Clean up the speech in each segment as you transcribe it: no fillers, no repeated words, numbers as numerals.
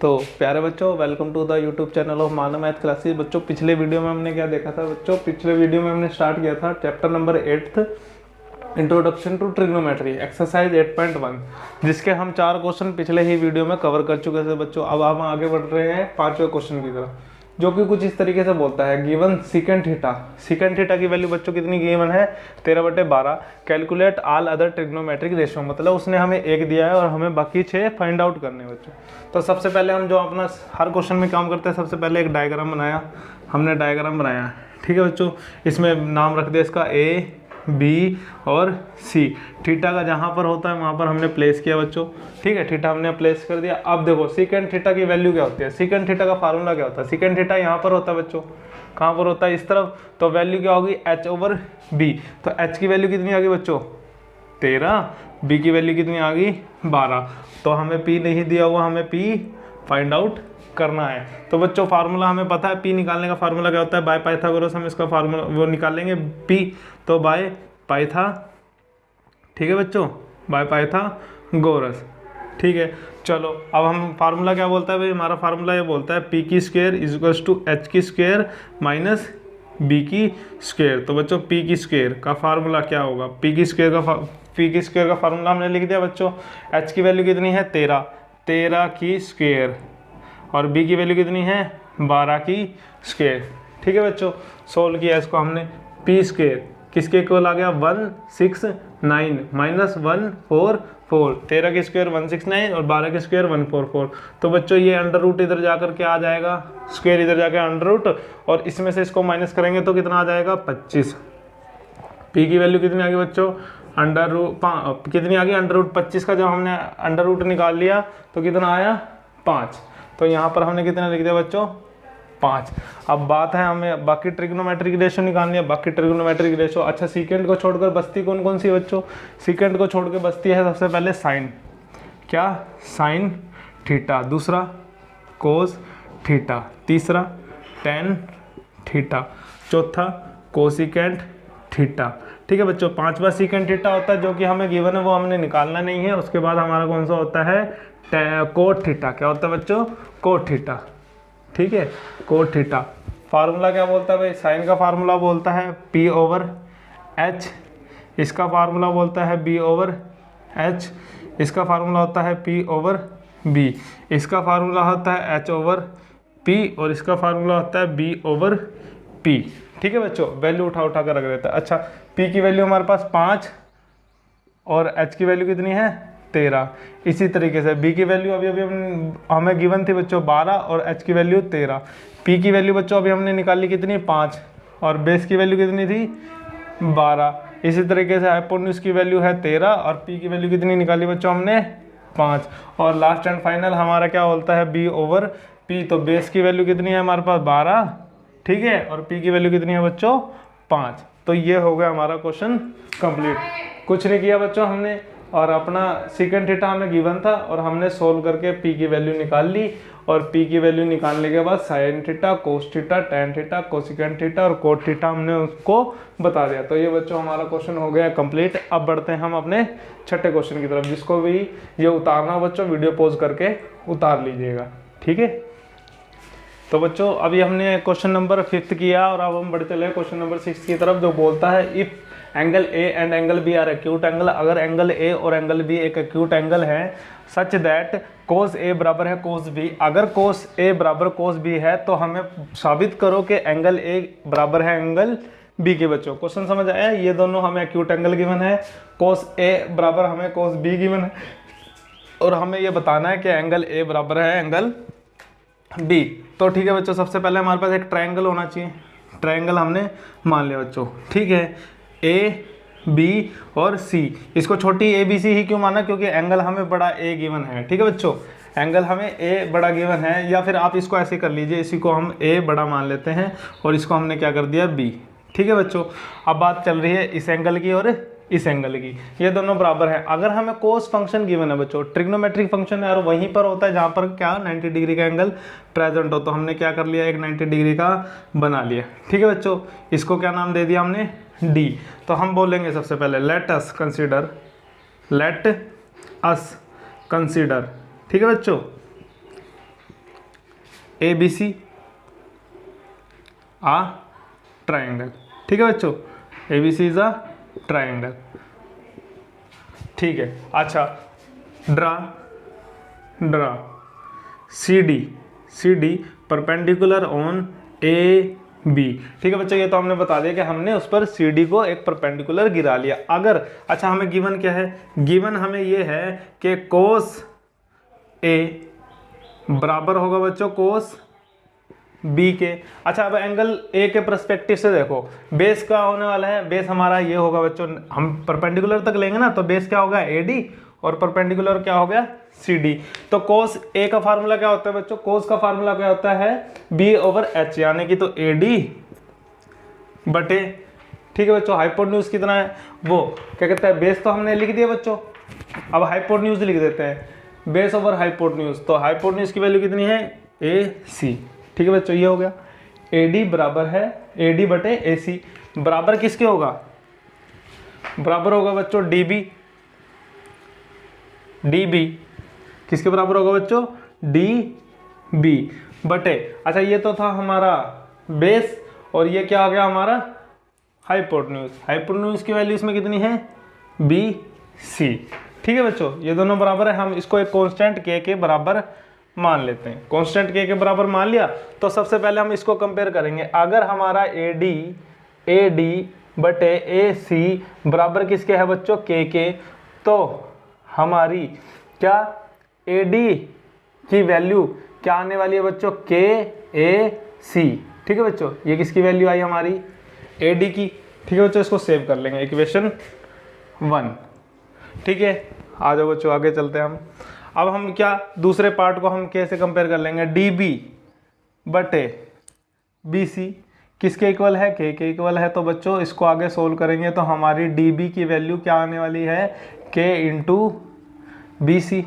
तो प्यारे बच्चों, welcome to the YouTube channel of Manav math classes. बच्चों पिछले वीडियो में हमने क्या देखा था? बच्चों पिछले वीडियो में हमने स्टार्ट किया था chapter number 8 introduction to trigonometry exercise 8.1, जिसके हम 4 क्वेश्चन पिछले ही वीडियो में कवर कर चुके थे बच्चों। अब हम आगे बढ़ रहे हैं 5वें क्वेश्चन की तरफ, जो कि कुछ इस तरीके से बोलता है गिवन सीकेंट थीटा की वैल्यू बच्चों कितनी गिवन है? 13/12। Calculate all other trigonometric ratio, मतलब उसने हमें 1 दिया है और हमें बाकी 6 फाइंड आउट करने हैं बच्चों। तो सबसे पहले हम जो अपना हर क्वेश्चन में काम करते हैं, सबसे पहले एक डायग्राम बनाया, हमने डायग्राम बनाया, ठीक है बच्चों। इसमें नाम रख दिया इसका ए, बी और सी। थीटा का जहाँ पर होता है वहाँ पर हमने प्लेस किया बच्चों, ठीक है। थीटा हमने प्लेस कर दिया। अब देखो सीकेंट थीटा की वैल्यू क्या होती है? सीकेंट थीटा का फार्मूला क्या होता है? सीकेंट थीटा यहाँ पर होता है बच्चों, कहाँ पर होता है? इस तरफ। तो वैल्यू क्या होगी? h/b। तो h की वैल्यू कितनी आ गई बच्चों? 13। b की वैल्यू कितनी आ गई? 12। तो हमें p नहीं दिया हुआ, हमें p फाइंड आउट करना है। तो बच्चों फार्मूला हमें पता है, p निकालने का फार्मूला क्या होता है? बाय पाइथागोरस हम इसका फार्मूला वो निकालेंगे p, तो बाय पाइथा, ठीक है बच्चों, बाय पाइथागोरस, ठीक है। चलो अब हम फार्मूला क्या बोलता है भाई? हमारा फार्मूला ये बोलता है p की square is equals to h की स्क्वायर माइनस b की स्क्वायर। तो बच्चों p की स्क्वायर का फार्मूला क्या होगा? p की स्क्वायर का फार्मूला हमने लिख दिया बच्चों। h की वैल्यू कितनी है? 13 की स्क्वायर, और b की वैल्यू कितनी है? 12 की स्क्वायर, ठीक है बच्चों। सोल्व किया इसको हमने। p स्क्वायर किसके इक्वल आ गया? 169 माइनस 144। 13 की स्क्वायर 169 और 12 की स्क्वायर 144। तो बच्चों ये अंडर रूट इधर जाकर के आ जाएगा, स्क्वायर इधर जाकर अंडर रूट, और इसमें से इसको माइनस करेंगे तो कितना आ जाएगा? 25। p की वैल्यू कितनी आ गई बच्चों? अंडर रूट कितनी आ गई? अंडर रूट 25 का जब हमने अंडर रूट निकाल लिया तो कितना आया? 5। तो यहाँ पर हमने कितना लिख दिया बच्चों? 5। अब बात है हमें बाकी ट्रिग्नोमेट्रिक रेशियो निकालनी है। बाकी ट्रिग्नोमेट्रिक रेशियो, अच्छा सीकेंट को छोड़कर बचती कौन कौन सी बच्चों? सीकेंट को छोड़ के बचती है सबसे पहले साइन, क्या? साइन थीटा, दूसरा कोस थीटा, तीसरा टेन थीटा, चौथा कोसिकेंट थीटा, ठीक है बच्चों। 5वां सीकेंट थीटा होता है जो कि हमें गिवन है, वो हमने निकालना नहीं है। उसके बाद हमारा कौन सा होता है? Cot theta. क्या होता है बच्चों? कोट थीटा, ठीक है, कोट थीटा। फार्मूला क्या बोलता है भाई? साइन का फार्मूला बोलता है p/h, इसका फार्मूला बोलता है b/h, इसका फार्मूला होता है p/b, इसका फार्मूला होता है h/p, और इसका फार्मूला होता है b/p, ठीक है बच्चों। वैल्यू उठा कर रख देता है। अच्छा p की वैल्यू हमारे पास 5 और h की वैल्यू कितनी है? 13। इसी तरीके से b की वैल्यू अभी हमें गिवन थी बच्चों 12 और h की वैल्यू 13। p की वैल्यू बच्चों अभी हमने निकाली कितनी? 5, और बेस की वैल्यू कितनी थी? 12। इसी तरीके से हाइपोटेन्यूज की वैल्यू है 13 और p की वैल्यू कितनी निकाली बच्चों हमने? 5। और लास्ट एंड फाइनल हमारा क्या बोलता है? b/p। तो बेस की वैल्यू कितनी है हमारे पास? 12, ठीक है, और p की वैल्यू कितनी है बच्चों? 5। तो ये हो गया हमारा क्वेश्चन कंप्लीट। कुछ नहीं किया बच्चों हमने, और अपना सीकेंट थीटा हमें गिवन था और हमने सोल्व करके p की वैल्यू निकाल ली, और p की वैल्यू निकालने के बाद sine theta, cos theta, tan theta, cosecant theta और कोट थीटा हमने उसको बता दिया। तो ये बच्चों हमारा क्वेश्चन हो गया कंप्लीट। अब बढ़ते हैं हम अपने छठे क्वेश्चन की तरफ, जिसको भी ये उतारना हो बच्चों वीडियो पॉज करके उतार लीजिएगा, ठीक है। तो बच्चों अभी हमने क्वेश्चन नंबर 5 किया, और अब हम बढ़ चले क्वेश्चन नंबर 6 की तरफ, जो बोलता है if angle A and angle B are acute angle. अगर एंगल ए और एंगल बी एक एक्यूट एंगल है सच दैट कोस ए बराबर है कोस बी। अगर कोस ए बराबर कोस बी है तो हमें साबित करो कि एंगल ए बराबर है एंगल बी के। बच्चों क्वेश्चन समझ आया? ये दोनों हमें एक्यूट एंगल गिवन है, कोस ए बराबर हमें कोस बी गिवन है, और हमें ये बताना है कि एंगल ए बराबर है एंगल बी। तो ठीक है बच्चों, सबसे पहले हमारे पास एक ट्रायंगल होना चाहिए। ट्रायंगल हमने मान लिया बच्चों, ठीक है, ए बी और सी। इसको छोटी ए बी सी ही क्यों माना? क्योंकि एंगल हमें बड़ा ए गिवन है, ठीक है बच्चों, एंगल हमें ए बड़ा गिवन है। या फिर आप इसको ऐसे कर लीजिए, इसी को हम ए बड़ा मान लेते हैं और इसको हमने क्या कर दिया? बी, ठीक है बच्चों। अब बात चल रही है इस एंगल की और इस एंगल की, ये दोनों बराबर है। अगर हमें कोस फंक्शन गिवन है बच्चों, ट्रिग्नोमेट्रिक फंक्शन है, और वहीं पर होता है जहाँ पर क्या 90 डिग्री का एंगल प्रेजेंट हो, तो हमने क्या कर लिया? एक 90 डिग्री का बना लिया, ठीक है बच्चों। इसको क्या नाम दे दिया हमने? डी। तो हम बोलेंगे सबसे पहले लेट अस कंसीडर, ठीक है बच्चों, ABC आ ट्राइंगल। ठीक है बच्चों, ABC इज अ ट्राइंगल। ठीक है, अच्छा draw CD perpendicular on AB। ठीक है बच्चों, ये तो हमने बता दिया कि हमने उस पर CD को एक परपेंडिकुलर गिरा लिया। अगर अच्छा हमें गिवन क्या है, गिवन हमें ये है कि cos A बराबर होगा बच्चों cos B के। अच्छा अब एंगल A के पर्सपेक्टिव से देखो, बेस क्या होने वाला है, बेस हमारा ये होगा बच्चों, हम परपेंडिकुलर तक लेंगे ना, तो बेस क्या होगा AD और परपेंडिकुलर क्या हो गया CD। तो cos A का फार्मूला क्या होता है बच्चों, cos का फार्मूला क्या होता है B/H, यानी कि तो AD बटे, ठीक है बच्चों, हाइपोटेन्यूज कितना है वो क्या कहते हैं, बेस तो हमने लिख दिया बच्चों, अब हाइपोटेन्यूज लिख देते हैं, बेस ओवर हाइपोटेन्यूज। तो हाइपोटेन्यूज की वैल्यू कितनी है AC। ठीक है बच्चों, ये हो गया AD बराबर है AD बटे AC, बराबर किसके होगा, बराबर होगा बच्चों DB किसके बराबर होगा बच्चों, DB बटे, अच्छा ये तो था हमारा बेस और ये क्या हो गया हमारा हाइपोटेन्यूज। हाइपोटेन्यूज की वैल्यू इसमें कितनी है BC। ठीक है बच्चों, ये दोनों बराबर है, हम इसको एक कांस्टेंट K के बराबर मान लेते हैं। कांस्टेंट K के बराबर मान लिया तो सबसे पहले हम इसको कंपेयर करेंगे। अगर हमारा AD बटे AC बराबर किसके है बच्चों K के, तो हमारी क्या AD की वैल्यू क्या आने वाली है बच्चों KAC। ठीक है बच्चों, ये किसकी वैल्यू आई हमारी AD की। ठीक है बच्चों, इसको सेव कर लेंगे इक्वेशन 1। ठीक है, आ जाओ बच्चों आगे चलते हैं हम। अब हम क्या दूसरे पार्ट को हम कैसे कंपेयर कर लेंगे, DB बटे BC किसके इक्वल है K के इक्वल है। तो बच्चों इसको आगे सोल्व करेंगे तो हमारी DB की वैल्यू क्या आने वाली है K इंटू BC।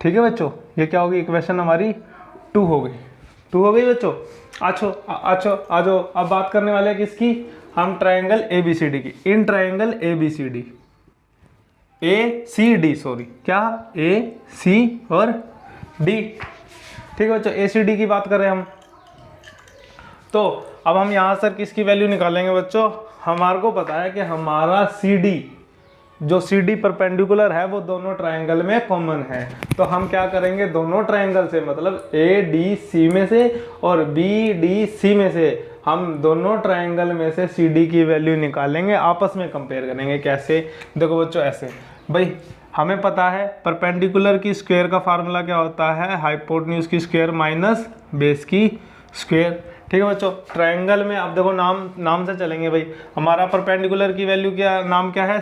ठीक है बच्चों, ये क्या होगी इक्वेशन हमारी 2 हो गई बच्चों। अच्छा आ जाओ, अब बात करने वाले हैं किसकी, हम ट्रायंगल ABCD की। In triangle ABCD ACD sorry क्या AC और D। ठीक है बच्चों, ACD की बात करें हम, तो अब हम यहाँ से किसकी वैल्यू निकालेंगे बच्चों, हमारे को पता है कि हमारा CD जो CD परपेंडिकुलर है वो दोनों ट्रायंगल में कॉमन है। तो हम क्या करेंगे, दोनों ट्रायंगल से मतलब ADC में से और BDC में से हम दोनों ट्रायंगल में से CD की वैल्यू निकालेंगे, आपस में कंपेयर करेंगे। कैसे, देखो बच्चों ऐसे, भाई हमें पता है परपेंडिकुलर की स्क्वायर का फार्मूला क्या होता है, हाइपोटेन्यूज की स्क्वायर माइनस बेस की स्क्वायर। ठीक है बच्चों, ट्रायंगल में अब देखो नाम से चलेंगे भाई, हमारा परपेंडिकुलर की वैल्यू क्या, नाम क्या है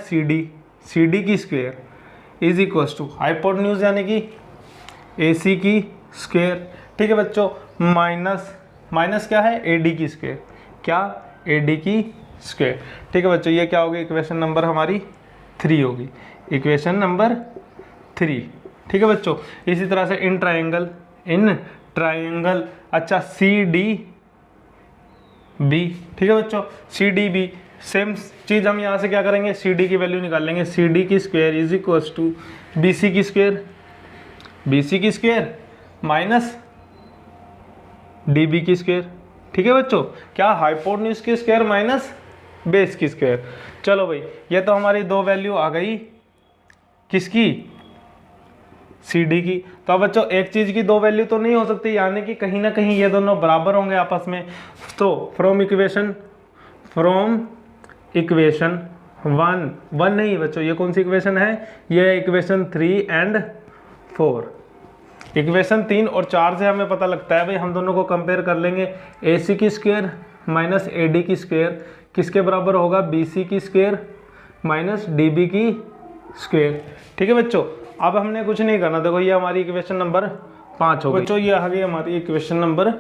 CD की square is equal to hypotenuse यानी कि AC की स्क्वायर। ठीक है बच्चों, माइनस क्या है AD की स्क्वायर, क्या AD की स्क्वायर। ठीक है बच्चों, ये क्या होगी इक्वेशन नंबर हमारी 3 होगी, इक्वेशन नंबर 3। ठीक है बच्चों, इसी तरह से इन ट्रायंगल अच्छा CDB। ठीक है बच्चों, CDB सेम चीज हम यहाँ से क्या करेंगे, CD की वैल्यू निकाल लेंगे, CD की square is equal to BC की स्क्वायर माइनस DB की स्क्वायर। ठीक है बच्चों, क्या हाइपोटेन्यूज की स्क्वायर माइनस बेस की स्क्वायर। चलो भाई, ये तो हमारी 2 वैल्यू आ गई किसकी, CD की। तो अब बच्चों एक चीज की 2 वैल्यू तो नहीं हो सकती, यानी कि कहीं ना कहीं ये दोनों बराबर होंगे आपस में। तो फ्रॉम इक्वेशन 1 नहीं बच्चों, ये कौन सी इक्वेशन है, ये इक्वेशन 3 एंड 4। इक्वेशन 3 और 4 से हमें पता लगता है भाई, हम दोनों को कंपेयर कर लेंगे, AC की स्क्वायर माइनस AD की स्क्वायर किसके बराबर होगा, BC की स्क्वायर माइनस DB की स्क्वायर। ठीक है बच्चों, अब हमने कुछ नहीं करना, देखो ये हमारी इक्वेशन नंबर 5 हो गई बच्चों, ये आ गई हमारी इक्वेशन नंबर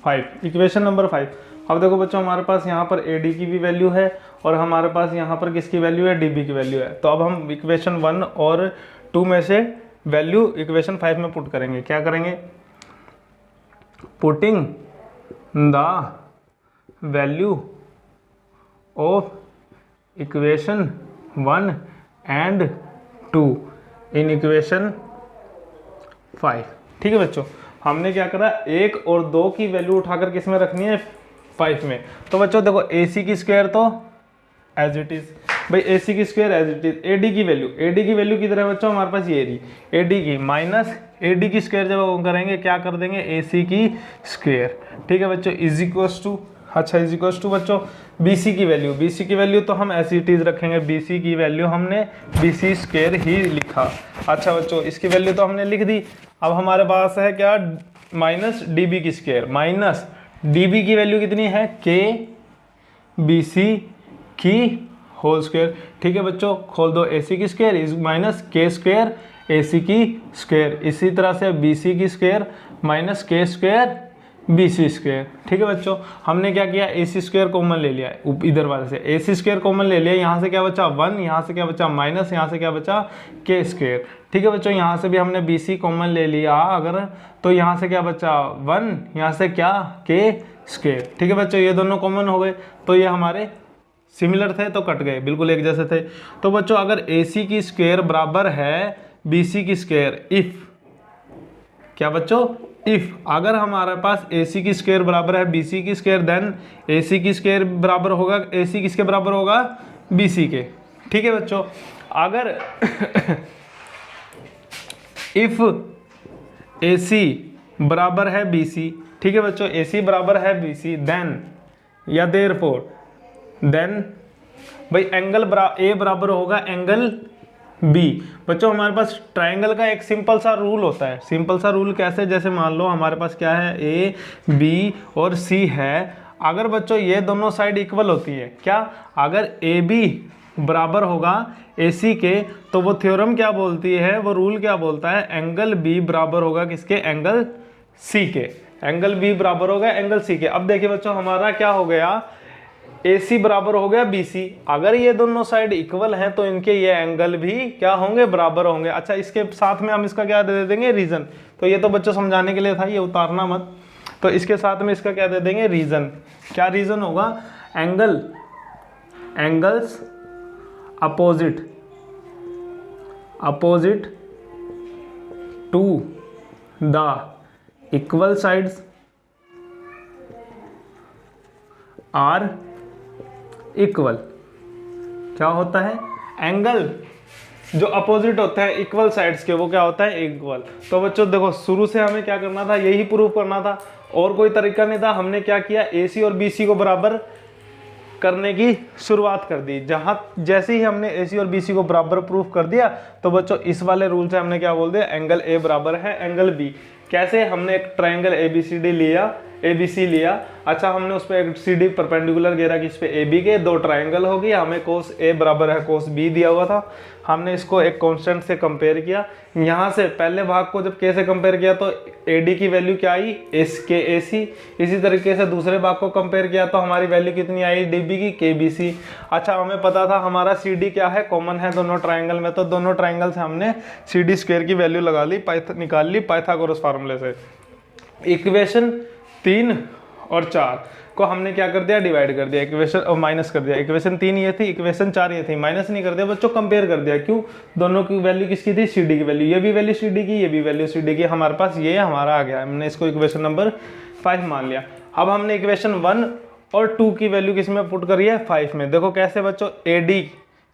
5। इक्वेशन नंबर 5, अब देखो बच्चों हमारे पास यहाँ पर AD की भी वैल्यू है और हमारे पास यहाँ पर किसकी वैल्यू है, DB की वैल्यू है। तो अब हम इक्वेशन 1 और 2 में से वैल्यू इक्वेशन 5 में पुट करेंगे। क्या करेंगे, putting the value of equation 1 and 2 in equation 5। ठीक है बच्चों, हमने क्या करा, 1 और 2 की वैल्यू उठाकर किस में रखनी है, 5 में। तो बच्चों देखो AC की स्क्वायर तो एज इट इज भाई, AC की square as it is, AD की वैल्यू किधर है बच्चों, हमारे पास ये रही AD की, माइनस AD की स्क्वायर जब हम करेंगे क्या कर देंगे, AC की स्क्वायर। ठीक है बच्चों, इज इक्वल्स टू, अच्छा इज इक्वल्स टू बच्चों BC की वैल्यू तो हम ऐसी चीज रखेंगे, BC की वैल्यू हमने BC स्क्वायर ही लिखा। अच्छा बच्चों इसकी वैल्यू तो हमने लिख दी। अब हमारे पास है क्या, माइनस DB की स्क्वायर, माइनस DB की वैल्यू कितनी है, KBC की होल स्क्वायर। ठीक है बच्चों, खोल दो, AC की square is minus K square AC की स्क्वायर, इसी तरह से BC की square minus K square BC square. ठीक है बच्चों, हमने क्या किया, AC स्क्वायर कॉमन ले लिया इधर वाले से, AC स्क्वायर कॉमन ले लिया, यहाँ से क्या बचा 1, यहाँ से क्या बचा माइनस, यहाँ से क्या बचा K स्क्वायर। ठीक है बच्चों, यहाँ से भी हमने BC कॉमन ले लिया अगर, तो यहाँ से क्या बचा 1, यहाँ से क्या K स्क्वायर। ठीक है बच्चों, ये दोनों कॉमन हो गए, तो ये हमारे सिमिलर थे तो कट गए, बिल्कुल एक जैसे थे। तो बच्चों अगर AC की स्क्वायर बराबर है BC की स्क्वायर, इफ क्या बच्चों, इफ अगर हमारे पास AC की स्क्वायर बराबर है BC की स्क्वायर, देन AC की स्क्वायर बराबर होगा, AC किसके बराबर होगा, BC के। ठीक है बच्चों, अगर इफ AC बराबर है BC, ठीक है बच्चों, AC बराबर है BC, देन या देयरफॉर देन भाई एंगल A बराबर होगा एंगल B। बच्चों हमारे पास ट्राइंगल का एक सिंपल सा रूल होता है, सिंपल सा रूल कैसे, जैसे मान लो हमारे पास क्या है, A B और C है, अगर बच्चों ये दोनों साइड इक्वल होती है, क्या अगर AB बराबर होगा AC के, तो वो थ्योरम क्या बोलती है, वो रूल क्या बोलता है, एंगल B बराबर होगा किसके, एंगल C के, एंगल B बराबर होगा एंगल C के। अब देखिए बच्चों हमारा क्या हो गया, AC बराबर हो गया BC, अगर ये दोनों साइड इक्वल हैं तो इनके ये एंगल भी क्या होंगे, बराबर होंगे। अच्छा इसके साथ में हम इसका क्या दे देंगे, रीजन, तो ये तो बच्चों समझाने के लिए था, ये उतारना मत, तो इसके साथ में इसका क्या दे देंगे, रीजन। क्या रीजन होगा, angles opposite to the equal sides are equal. क्या होता है, एंगल जो अपोजिट होते हैं इक्वल साइड्स के, वो क्या होता है, इक्वल। तो बच्चों देखो शुरू से हमें क्या करना था, यही प्रूव करना था, और कोई तरीका नहीं था। हमने क्या किया, AC और BC को बराबर करने की शुरुआत कर दी। जैसे ही हमने AC और BC को बराबर प्रूफ कर दिया, तो बच्चों इस वाले रूल से हमने क्या बोल दिया, एंगल A बराबर है एंगल B। कैसे, हमने एक ट्रायंगल ABC लिया। अच्छा हमने उस पर एक CD परपेंडिकुलर घेरा कि इस पे AB के, दो ट्रायंगल हो गया, हमें कोस A बराबर है कोस B दिया हुआ था, हमने इसको एक कांस्टेंट से कंपेयर किया। यहाँ से पहले भाग को जब K से कंपेयर किया तो AD की वैल्यू क्या आई, KAC। इसी तरीके से दूसरे भाग को कंपेयर किया तो हमारी वैल्यू कितनी आई, DB की KBC। अच्छा हमें पता था हमारा CD क्या है, कॉमन है दोनों ट्राइंगल में, तो दोनों ट्राइंगल से हमने CD स्क्वायर की वैल्यू लगा ली, निकाल ली पाइथागोरस फार्मूले से। इक्वेशन 3 और 4 को हमने क्या कर दिया, डिवाइड कर दिया, इक्वेशन और माइनस कर दिया। इक्वेशन 3 ये थी, इक्वेशन 4 ये थी, माइनस नहीं कर दिया बच्चों, कंपेयर कर दिया। क्यों, दोनों की वैल्यू किसकी थी, CD की वैल्यू, ये भी वैल्यू CD की, ये भी वैल्यू CD की, हमारे पास ये हमारा आ गया, हमने इसको इक्वेशन नंबर 5 मान लिया। अब हमने इक्वेशन 1 और 2 की वैल्यू किस में पुट करी है, 5 में। देखो कैसे बच्चों, AD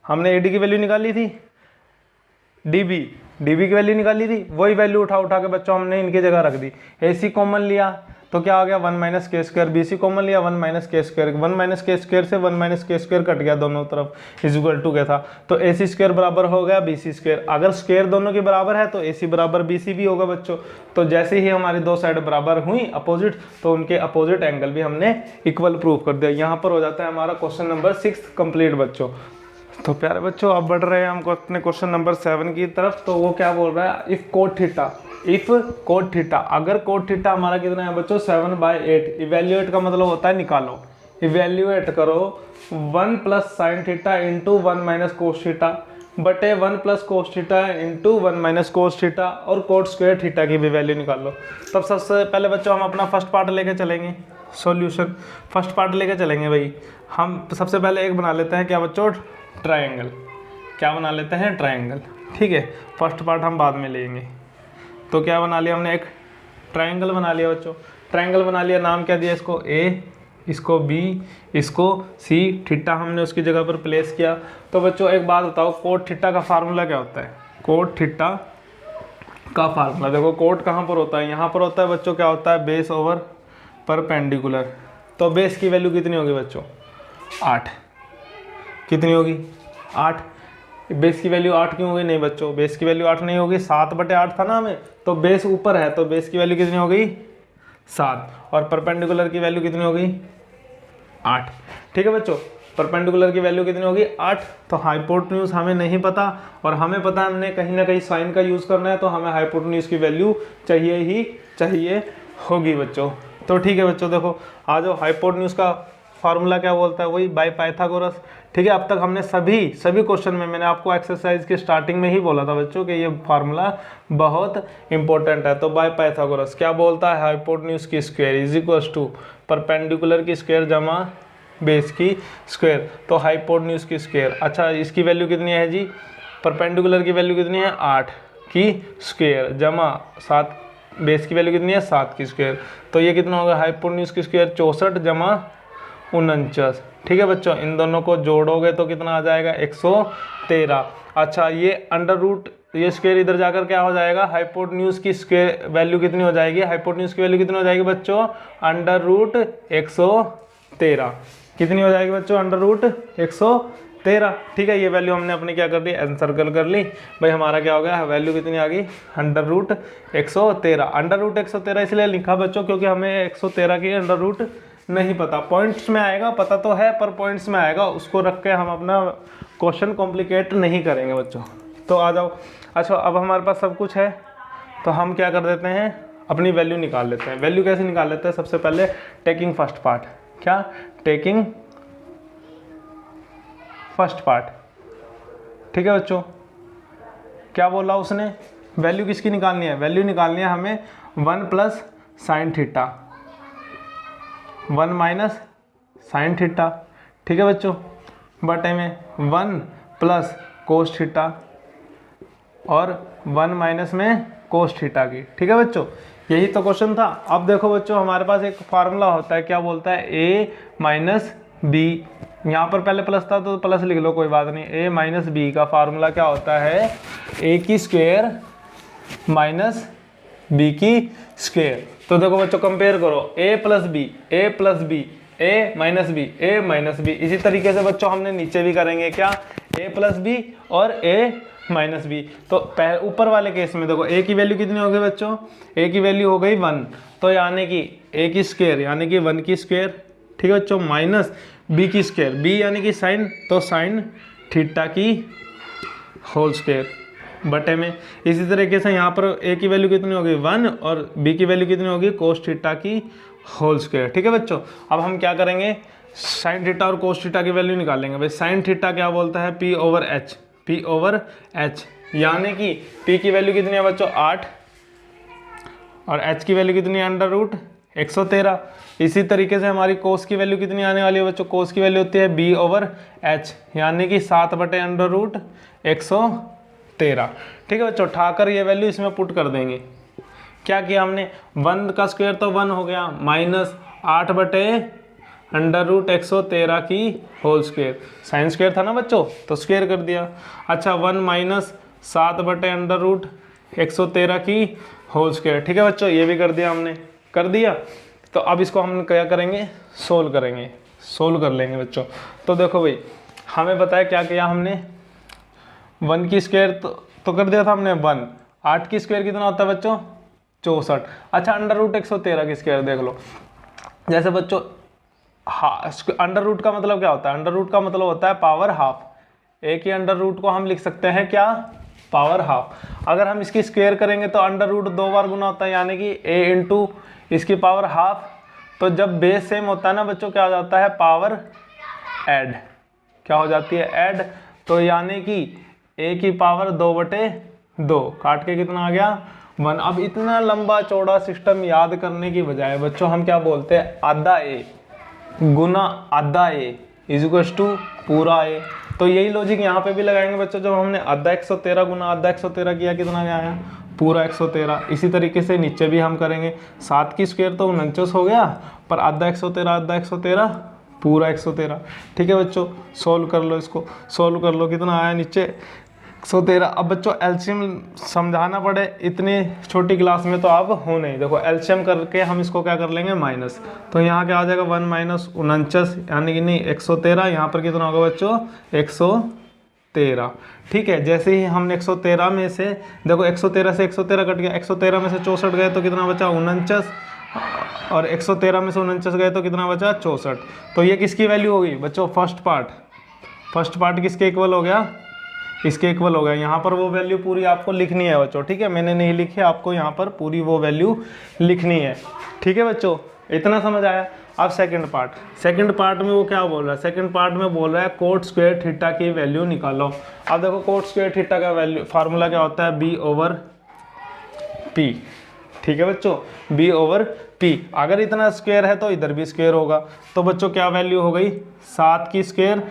हमने AD की वैल्यू निकाली थी, DB की वैल्यू निकाली थी, वही वैल्यू उठा के बच्चों हमने इनकी जगह रख दी। AC कॉमन लिया तो क्या आ गया, 1 minus K square, BC common लिया 1 minus K square, 1 minus K square से 1 माइनस K स्क्वायर कट गया दोनों तरफ, इज इक्वल टू क्या था, तो AC स्क्वायर बराबर हो गया BC स्क्वायर। अगर स्क्वायर दोनों के बराबर है तो AC बराबर BC भी होगा बच्चों। तो जैसे ही हमारी दो साइड बराबर हुई अपोजिट, तो उनके अपोजिट एंगल भी हमने इक्वल प्रूव कर दिया। यहाँ पर हो जाता है हमारा क्वेश्चन नंबर 6 कंप्लीट बच्चों। तो प्यारे बच्चों अब बढ़ रहे हैं हम अपने क्वेश्चन नंबर 7 की तरफ। तो वो क्या बोल रहा है, इफ कोट थीटा, अगर कोट थीटा हमारा कितना है बच्चों 7/8, इवेल्युएट का मतलब होता है निकालो, इवेल्युएट करो 1 plus sine theta into 1 minus cos theta बटे 1 plus cos theta into 1 minus cos theta, और कोट स्क्वायर थीटा की भी वैल्यू निकाल लो। तब सबसे पहले बच्चों हम अपना फर्स्ट पार्ट लेके चलेंगे, सॉल्यूशन फर्स्ट पार्ट लेके चलेंगे भाई। हम सबसे पहले एक बना लेते हैं क्या बच्चों, ट्रायंगल। क्या बना लेते हैं, ट्रायंगल, ठीक है। फर्स्ट पार्ट हम बाद में लेंगे। तो क्या बना लिया हमने, एक ट्रायंगल बना लिया बच्चों, ट्रायंगल बना लिया, नाम क्या दिया इसको ए, इसको बी, इसको सी, थीटा हमने उसकी जगह पर प्लेस किया। तो बच्चों एक बात बताओ, कोट थीटा का फार्मूला क्या होता है? कोट थीटा का फार्मूला देखो, कोट कहाँ पर होता है? यहाँ पर होता है बच्चों, क्या होता है? Base over perpendicular. तो बेस की वैल्यू कितनी होगी बच्चों? 8। कितनी होगी? 8। बेस की वैल्यू 8 क्यों होगी? नहीं बच्चों, बेस की वैल्यू 8 नहीं होगी, 7/8 था ना हमें, तो बेस ऊपर है तो बेस की वैल्यू कितनी हो गई? 7। और परपेंडिकुलर की वैल्यू कितनी हो गई? 8। ठीक है बच्चों, परपेंडिकुलर की वैल्यू कितनी होगी? 8। तो हाइपोटेन्यूज हमें नहीं पता, और हमें पता है हमने कहीं ना कहीं साइन का यूज़ करना है, तो हमें हाइपोटेन्यूज की वैल्यू चाहिए ही चाहिए होगी बच्चों। तो ठीक है बच्चों, देखो आ जाओ, हाइपोटेन्यूज का फार्मूला क्या बोलता है? वही बाय पाइथागोरस। ठीक है, अब तक हमने सभी क्वेश्चन में मैंने आपको एक्सरसाइज के स्टार्टिंग में ही बोला था बच्चों कि ये फार्मूला बहुत इंपॉर्टेंट है। तो बाय पाइथागोरस क्या बोलता है? हाइपोटेन्यूज की square is equals to perpendicular की स्क्वायर जमा बेस की स्क्वायर। तो हाइपोटेन्यूज की स्क्वायर, अच्छा इसकी वैल्यू कितनी है जी? परपेंडिकुलर की वैल्यू कितनी है? 8 की स्क्वायर जमा 7, बेस की वैल्यू कितनी है? 7 की स्क्वायर। तो ये कितना होगा? हाइपोटेन्यूज की स्क्वायर 64 जमा 49। ठीक है बच्चों, इन दोनों को जोड़ोगे तो कितना आ जाएगा? 113। अच्छा ये अंडर रूट, ये स्क्वायर इधर जाकर क्या हो जाएगा? हाइपोटेन्यूज की स्क्वायर वैल्यू कितनी हो जाएगी? हाइपोटेन्यूज की वैल्यू कितनी हो जाएगी बच्चों? Under root 113। कितनी हो जाएगी बच्चों? Under root 113। ठीक है, ये वैल्यू हमने अपनी क्या कर ली? एनसर्कल कर ली भाई। हमारा क्या हो गया? वैल्यू कितनी आ गई? Under root 113। अंडर रूट 113 इसलिए लिखा बच्चों क्योंकि हमें 113 की अंडर रूट नहीं पता। पॉइंट्स में आएगा, पता तो है पर पॉइंट्स में आएगा, उसको रख के हम अपना क्वेश्चन कॉम्प्लिकेट नहीं करेंगे बच्चों। तो आ जाओ, अच्छा अब हमारे पास सब कुछ है, तो हम क्या कर देते हैं? अपनी वैल्यू निकाल लेते हैं। वैल्यू कैसे निकाल लेते हैं? सबसे पहले टेकिंग फर्स्ट पार्ट। क्या? Taking first part. ठीक है बच्चों, क्या बोला उसने? वैल्यू किसकी निकालनी है? वैल्यू निकालनी है हमें 1 plus sine theta, 1 minus sine theta. ठीक है बच्चों, बटे में 1 प्लस कोस थीटा और 1 माइनस में कोस थीटा की। ठीक है बच्चों, यही तो क्वेश्चन था। अब देखो बच्चों, हमारे पास एक फार्मूला होता है, क्या बोलता है? a minus B. यहाँ पर पहले प्लस था तो प्लस लिख लो, कोई बात नहीं। a माइनस बी का फार्मूला क्या होता है? a की स्क्वायर माइनस b की स्क्वायर। तो देखो बच्चों, कंपेयर करो, a plus B, a plus B, a minus B, a minus B. इसी तरीके से बच्चों हमने नीचे भी करेंगे, क्या? a प्लस बी और a माइनस बी। तो ऊपर वाले केस में देखो, a की वैल्यू कितनी हो गई बच्चों? a की वैल्यू हो गई 1, तो यानी कि a की स्क्वायर यानी कि 1 की स्क्वायर। ठीक है बच्चों, माइनस b की स्क्वायर, b यानी कि साइन, तो साइन थीटा की होल स्क्वायर बटे में। इसी तरीके से यहाँ पर a की वैल्यू कितनी होगी? 1 और b की वैल्यू कितनी होगी? कोस थीटा की होल स्क्वायर। ठीक है बच्चों, अब हम क्या करेंगे? साइन थीटा और कोस थीटा की वैल्यू निकालेंगे भाई। साइन थीटा क्या बोलता है? p over h, p over h, यानी कि p की वैल्यू कितनी है बच्चों? 8 और h की वैल्यू कितनी है? Under root 113। इसी तरीके से हमारी कोस की वैल्यू कितनी आने वाली है बच्चों? कोस की वैल्यू होती है b ओवर h, यानी कि 7 बटे अंडर रूट 113। ठीक है बच्चों, उठाकर ये वैल्यू इसमें पुट कर देंगे। क्या किया हमने? 1 का स्क्वायर तो 1 हो गया, माइनस 8 बटे अंडर रूट 113 की होल स्क्वायर। साइन स्क्वायर था ना बच्चों, तो स्क्वायर कर दिया। अच्छा 1 माइनस 7 बटे अंडर रूट 113 की होल स्क्वायर। ठीक है बच्चों, ये भी कर दिया हमने, कर दिया। तो अब इसको हम क्या करेंगे? सोल्व करेंगे, सोल्व कर लेंगे बच्चों। तो देखो भाई, हमें बताया क्या किया हमने? 1 की स्क्वायर तो कर दिया था हमने 1। 8 की स्क्वायर कितना होता है बच्चों? 64। अच्छा अंडर रूट 113 की स्क्वायर देख लो। जैसे बच्चों अंडर रूट का मतलब क्या होता है? अंडर रूट का मतलब होता है पावर हाफ। ए की अंडर रूट को हम लिख सकते हैं क्या? Power half. अगर हम इसकी स्क्वायर करेंगे तो अंडर रूट 2 बार गुना होता है, यानी कि a इंटू इसकी पावर हाफ। तो जब बेस सेम होता है ना बच्चों, क्या हो जाता है? Power add. क्या हो जाती है? ऐड। तो यानी कि a की पावर 2/2, काट के कितना आ गया? 1। अब इतना लंबा चौड़ा सिस्टम याद करने की बजाय बच्चों हम क्या बोलते हैं? आधा a गुना आधा a इज इक्वल टू पूरा a। तो यही लॉजिक यहाँ पे भी लगाएंगे बच्चों। जब हमने आधा 113 गुना आधा 113 किया, कितना आया? पूरा 113। इसी तरीके से नीचे भी हम करेंगे, 7 की स्क्वायर तो 49 हो गया, पर आधा 113 पूरा 113। ठीक है बच्चों, सोल्व कर लो इसको, सोल्व कर लो, कितना आया नीचे 113। अब बच्चों एलसीएम समझाना पड़े इतनी छोटी क्लास में तो आप हो नहीं। देखो एलसीएम करके हम इसको क्या कर लेंगे माइनस, तो यहाँ क्या आ जाएगा 1 माइनस 49 यानी कि नहीं 113। यहाँ पर कितना होगा बच्चों 113। ठीक है, जैसे ही हमने 113 में से देखो 113 से 113 कट गया, 113 में से 64 गए तो कितना बचा 49, और 113 में से 49 गए तो कितना बचा 64। तो ये किसकी वैल्यू होगी बच्चों, फर्स्ट पार्ट किसके इक्वल हो गया, इसके इक्वल हो गया। यहाँ पर वो वैल्यू पूरी आपको लिखनी है बच्चों। ठीक है, मैंने नहीं लिखी, आपको यहाँ पर पूरी वो वैल्यू लिखनी है। ठीक है बच्चों, इतना समझ आया। अब सेकंड पार्ट में वो क्या बोल रहा है, सेकंड पार्ट में बोल रहा है कोट स्क्वायर थीटा की वैल्यू निकालो। अब देखो कोट स्क्वायर थीटा का वैल्यू फार्मूला क्या होता है, B/P। ठीक है बच्चों, B/P। अगर इतना स्क्वायर है तो इधर भी स्क्वायर होगा, तो बच्चों क्या वैल्यू हो गई 7 की स्क्वायर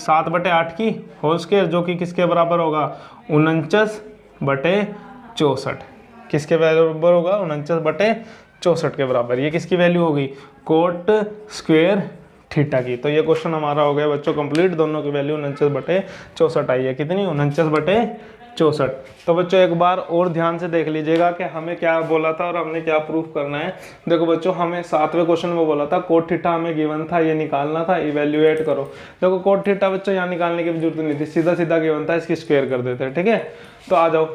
7/8 की होल स्क्वायर, जो कि किसके बराबर होगा 49/64। किसके बराबर होगा 49/64 के बराबर। ये किसकी वैल्यू होगी, कोट स्क्वायर थीटा की। तो ये क्वेश्चन हमारा हो गया बच्चों कंप्लीट, दोनों की वैल्यू 49/64 आई है। कितनी 49/64। तो बच्चों एक बार और ध्यान से देख लीजिएगा कि हमें क्या बोला था और हमने क्या प्रूफ करना है। देखो बच्चों, हमें 7वें क्वेश्चन में बोला था कोट थीटा हमें गिवन था, ये निकालना था, इवेल्युएट करो। देखो कोट थीटा बच्चों यहाँ निकालने की जरूरत नहीं थी, सीधा सीधा गिवन था, इसकी स्क्वायर कर देते हैं। ठीक है, तो आ जाओ।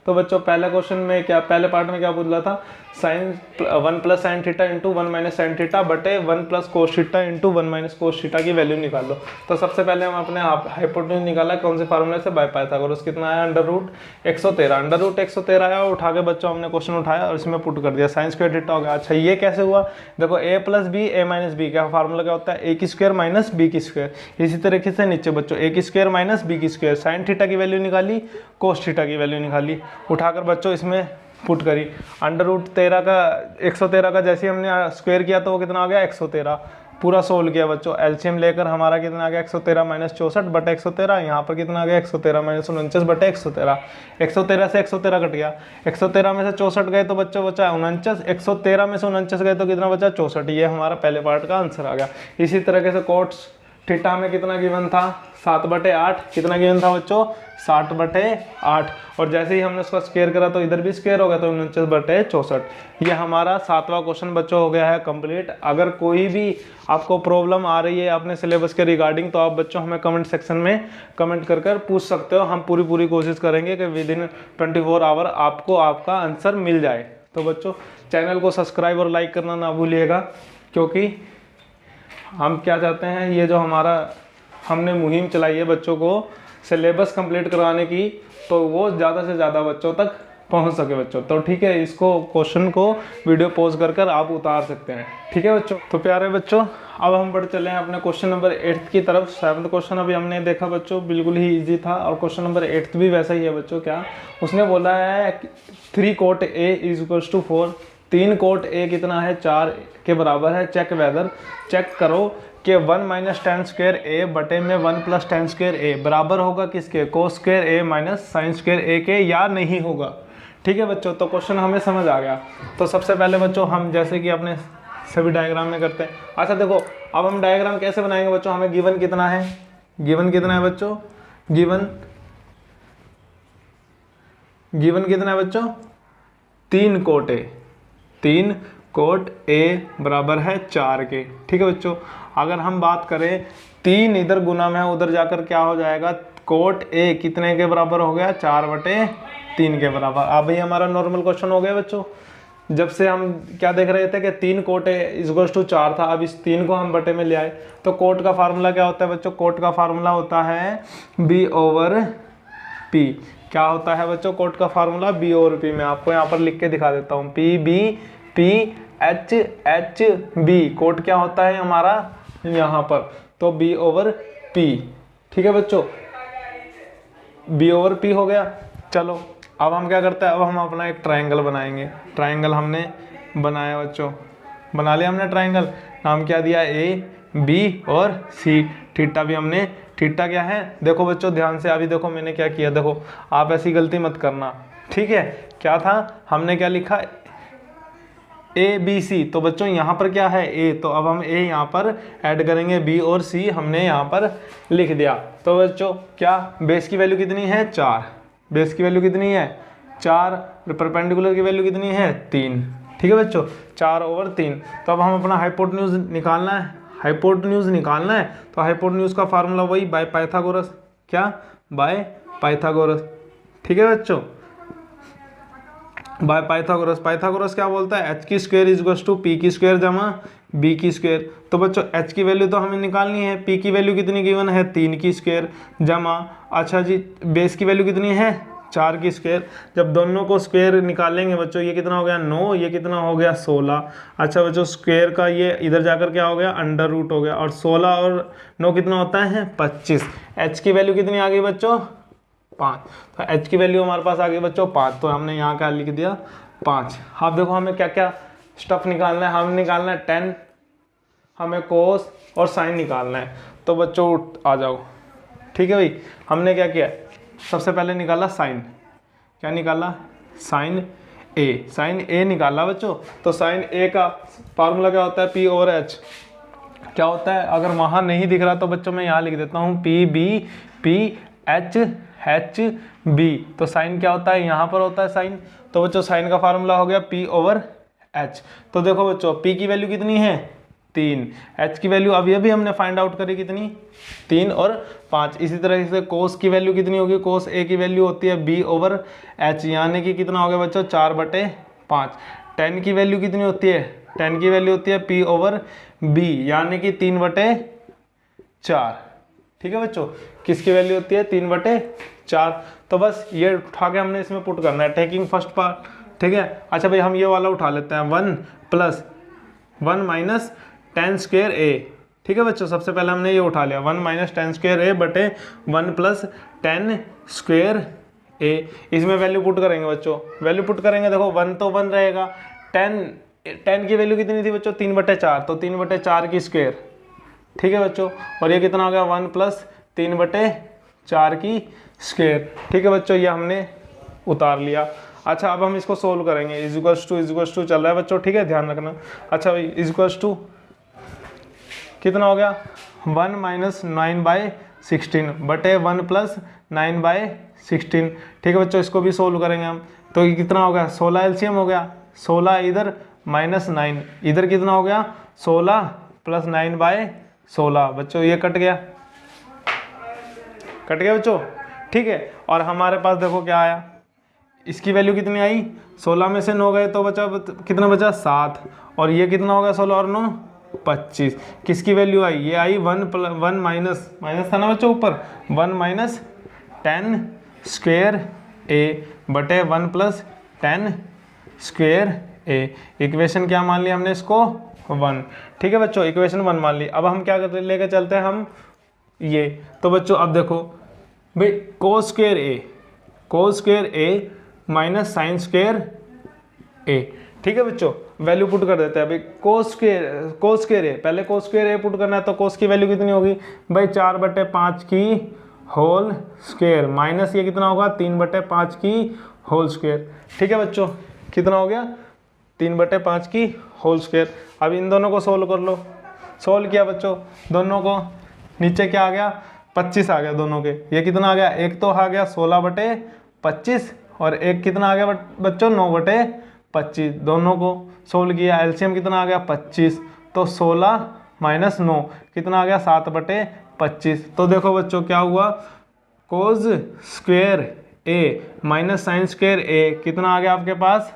तो बच्चों पहले क्वेश्चन में क्या, पहले पार्ट में क्या पूछा था, sine 1 + sin theta into 1 - sin theta बटे 1 + cos theta into 1 - cos theta की वैल्यू निकाल लो। तो सबसे पहले हम अपने हाइपोटेन्यूज निकाला, कौन से फार्मूले से, बाय पाइथागोरस। कितना आया √113 आया, उठा के बच्चों हमने क्वेश्चन उठाया और इसमें पुट कर दिया, साइन स्क्वायर थीटा हो गया। अच्छा ये कैसे हुआ, देखो a + b a - b का फार्मूला क्या होता है, a² - b²। इसी तरीके से नीचे बच्चों a² - b², साइन थीटा की वैल्यू निकाली, कोस थीटा की वैल्यू निकाली, उठाकर बच्चों इसमें पुट करी। √13 का 113 का जैसे हमने स्क्वायर किया तो वो कितना आ गया 113। पूरा सोल्व किया बच्चों, एलसीएम लेकर हमारा कितना आ गया 113 - 64/113। यहाँ पर कितना आ गया 113 - 49/113। 113 से 113 कट गया, 113 में से 64 गए तो बच्चों बचा 49, 113 में से 49 गए तो कितना बचा 64। ये हमारा पहले पार्ट का आंसर आ गया। इसी तरीके से कोट्स थीटा में कितना गिवन था 7/8, कितना गिवन था बच्चों 60/8। और जैसे ही हमने उसका स्क्वायर करा तो इधर भी स्क्वायर हो गया, तो 49/64। ये हमारा 7वां क्वेश्चन बच्चों हो गया है कंप्लीट। अगर कोई भी आपको प्रॉब्लम आ रही है अपने सिलेबस के रिगार्डिंग तो आप बच्चों हमें कमेंट सेक्शन में कमेंट कर पूछ सकते हो। हम पूरी कोशिश करेंगे कि विदिन 24 आवर आपको आपका आंसर मिल जाए। तो बच्चों चैनल को सब्सक्राइब और लाइक करना ना भूलिएगा, क्योंकि हम क्या चाहते हैं, ये जो हमारा हमने मुहिम चलाई है बच्चों को सिलेबस कंप्लीट करवाने की, तो वो ज़्यादा से ज़्यादा बच्चों तक पहुंच सके बच्चों। तो ठीक है, इसको क्वेश्चन को वीडियो पॉज कर आप उतार सकते हैं। ठीक है बच्चों, तो प्यारे बच्चों अब हम बढ़ चले हैं अपने क्वेश्चन नंबर 8 की तरफ। 7वां क्वेश्चन अभी हमने देखा बच्चों, बिल्कुल ही ईजी था, और क्वेश्चन नंबर 8 भी वैसा ही है बच्चों। क्या उसने बोला है 3 cot A = 4, 3 cot A कितना है 4 के बराबर है। चेक वेदर, चेक करो कि 1 - tan² A बटे में 1 + tan² A बराबर होगा किसके, cos² A - sin² A के, या नहीं होगा। ठीक है बच्चों, तो क्वेश्चन हमें समझ आ गया। तो सबसे पहले बच्चों हम जैसे कि अपने सभी डायग्राम में करते हैं। अच्छा देखो, अब हम डायग्राम कैसे बनाएंगे बच्चों, हमें गिवन कितना है, बच्चों, गिवन कितना है बच्चों 3 cot A बराबर है 4 के। ठीक है बच्चों, अगर हम बात करें 3 इधर गुना में है, उधर जाकर क्या हो जाएगा, cot A कितने के बराबर हो गया 4/3 के बराबर। अब ये हमारा नॉर्मल क्वेश्चन हो गया बच्चों। जब से हम क्या देख रहे थे कि 3 cot A = 4 था, अब इस 3 को हम बटे में ले आए। तो कोट का फार्मूला क्या होता है बच्चों, कोट का फार्मूला होता है B/P। क्या होता है बच्चों कोट का फार्मूला B/P। मैं आपको यहाँ पर लिख के दिखा देता हूँ, PB/P/HB। कोट क्या होता है हमारा यहाँ पर, तो B/P। ठीक है बच्चों, B/P हो गया। चलो अब हम क्या करते हैं, अब हम अपना एक ट्रायंगल बनाएंगे। ट्रायंगल हमने बनाया बच्चों, बना लिया हमने ट्रायंगल, नाम क्या दिया A, B और C। थीटा भी हमने, थीटा क्या है देखो बच्चों ध्यान से, अभी देखो मैंने क्या किया, देखो आप ऐसी गलती मत करना। ठीक है, क्या था, हमने क्या लिखा, ए बी सी। तो बच्चों यहाँ पर क्या है, ए, तो अब हम ए यहाँ पर ऐड करेंगे, बी और सी हमने यहाँ पर लिख दिया। तो बच्चों क्या, बेस की वैल्यू कितनी है 4, बेस की वैल्यू कितनी है 4, परपेंडिकुलर की वैल्यू कितनी है 3। ठीक है बच्चों, 4/3। तो अब हम अपना हाइपोटेन्यूज निकालना है, हाइपोटेन्यूज निकालना है। तो हाइपोटेन्यूज का फार्मूला वही बाय पाइथागोरस, क्या, बाय पाइथागोरस। ठीक है बच्चों, बाय पाइथागोरस। पाइथागोरस क्या बोलता है, एच की square is equals to P की स्क्वायर जमा बी की स्क्वायर। तो बच्चों एच की वैल्यू तो हमें निकालनी है, पी की वैल्यू कितनी गिवन है 3 की स्क्वायर जमा, अच्छा जी, बेस की वैल्यू कितनी है 4 की स्क्वायर। जब दोनों को स्क्वायर निकालेंगे बच्चों, ये कितना हो गया 9, ये कितना हो गया 16। अच्छा बच्चों, स्क्वायर का ये इधर जाकर क्या हो गया अंडर रूट हो गया, और 16 और 9 कितना होता है 25। एच की वैल्यू कितनी आ गई बच्चों 5। तो एच की वैल्यू हमारे पास आ गई बच्चों 5, तो हमने यहाँ क्या लिख दिया 5। अब देखो हमें क्या क्या स्टफ निकालना है, हमें निकालना है tan, हमें कोस और साइन निकालना है। तो बच्चों आ जाओ, ठीक है भाई, हमने क्या किया, सबसे पहले निकाला साइन, क्या निकाला साइन ए, साइन ए निकाला बच्चों। तो साइन ए का फार्मूला क्या होता है, पी ओवर एच, क्या होता है, अगर वहाँ नहीं दिख रहा तो बच्चों मैं यहाँ लिख देता हूँ P B P H H B. तो साइन क्या होता है, यहाँ पर होता है साइन। तो बच्चों साइन का फार्मूला हो गया पी ओवर एच। तो देखो बच्चों पी की वैल्यू कितनी है 3, एच की वैल्यू अभी अभी हमने फाइंड आउट करी कितनी 3 और 5। इसी तरह से कोस की वैल्यू कितनी होगी, कोस ए की वैल्यू होती है बी ओवर एच, यानी कि कितना हो गया बच्चों 4/5। tan की वैल्यू कितनी होती है, tan की वैल्यू होती है पी ओवर बी, यानी कि 3/4। ठीक है बच्चों, किसकी वैल्यू होती है 3/4। तो बस ये उठा के हमने इसमें पुट करना है, टेकिंग फर्स्ट पार्ट। ठीक है, अच्छा भाई हम ये वाला उठा लेते हैं, 1 + 1 - tan स्क्वायर ए। ठीक है बच्चों, सबसे पहले हमने ये उठा लिया 1 - tan स्क्वायर ए बटे 1 + tan स्क्वायर ए। इसमें वैल्यू पुट करेंगे बच्चों, वैल्यू पुट करेंगे, देखो 1 तो 1 रहेगा, tan की वैल्यू कितनी थी बच्चों 3/4, तो 3/4 की स्क्वायर। ठीक है बच्चों, और ये कितना हो गया 1 + 3/4 की स्क्वायर। ठीक है बच्चों, ये हमने उतार लिया। अच्छा अब हम इसको सोल्व करेंगे, इज इक्वल्स टू चल रहा है बच्चों, ठीक है ध्यान रखना। अच्छा भाई इज इक्वल्स टू कितना हो गया 1 - 9/16 बटे 1 + 9/16। ठीक है बच्चों, इसको भी सोल्व करेंगे हम। तो ये कितना हो गया 16 एलसीएम हो गया, 16 इधर -9 इधर कितना हो गया 16 + 9/16। बच्चों ये कट गया बच्चों, ठीक है। और हमारे पास देखो क्या आया, इसकी वैल्यू कितनी आई 16 में से 9 गए तो बचा कितना बचा 7, और ये कितना हो गया 16 और 9 25। किसकी वैल्यू आई, ये आई 1 माइनस था ना बच्चों ऊपर, 1 - tan स्क्वायर ए बटे 1 + tan स्क्वायर ए। इक्वेशन क्या मान लिया हमने इसको 1। ठीक है बच्चों, इक्वेशन 1 मान ली। अब हम क्या करते लेके चलते हैं हम ये। तो बच्चों अब देखो भाई कोस स्क्वायर ए माइनस साइन स्क्वायर ए। ठीक है बच्चों, वैल्यू पुट कर देते हैं भाई, कोस स्क्वायर ए, पहले कोस स्क्वायर ए पुट करना है। तो कोस की वैल्यू कितनी होगी भाई 4/5 की होल स्क्वायर माइनस ये कितना होगा 3/5 की होल स्क्वायर। ठीक है बच्चों, कितना हो गया 3/5 की होल स्क्वायर। अब इन दोनों को सोल्व कर लो, सोल्व किया बच्चों दोनों को, नीचे क्या आ गया 25 आ गया दोनों के। ये कितना आ गया, एक तो आ गया 16/25 और एक कितना आ गया बच्चों 9/25। दोनों को सोल्व किया, एलसीएम कितना आ गया 25। तो 16 - 9 कितना आ गया 7/25। तो देखो बच्चों क्या हुआ, कोस स्क्वायर ए माइनस साइन स्क्वायर ए कितना आ गया आपके पास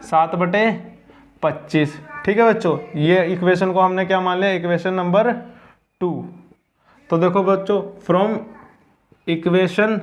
7/25। ठीक है बच्चों, ये इक्वेशन को हमने क्या मान लिया, इक्वेशन नंबर 2। तो देखो बच्चों फ्रॉम इक्वेशन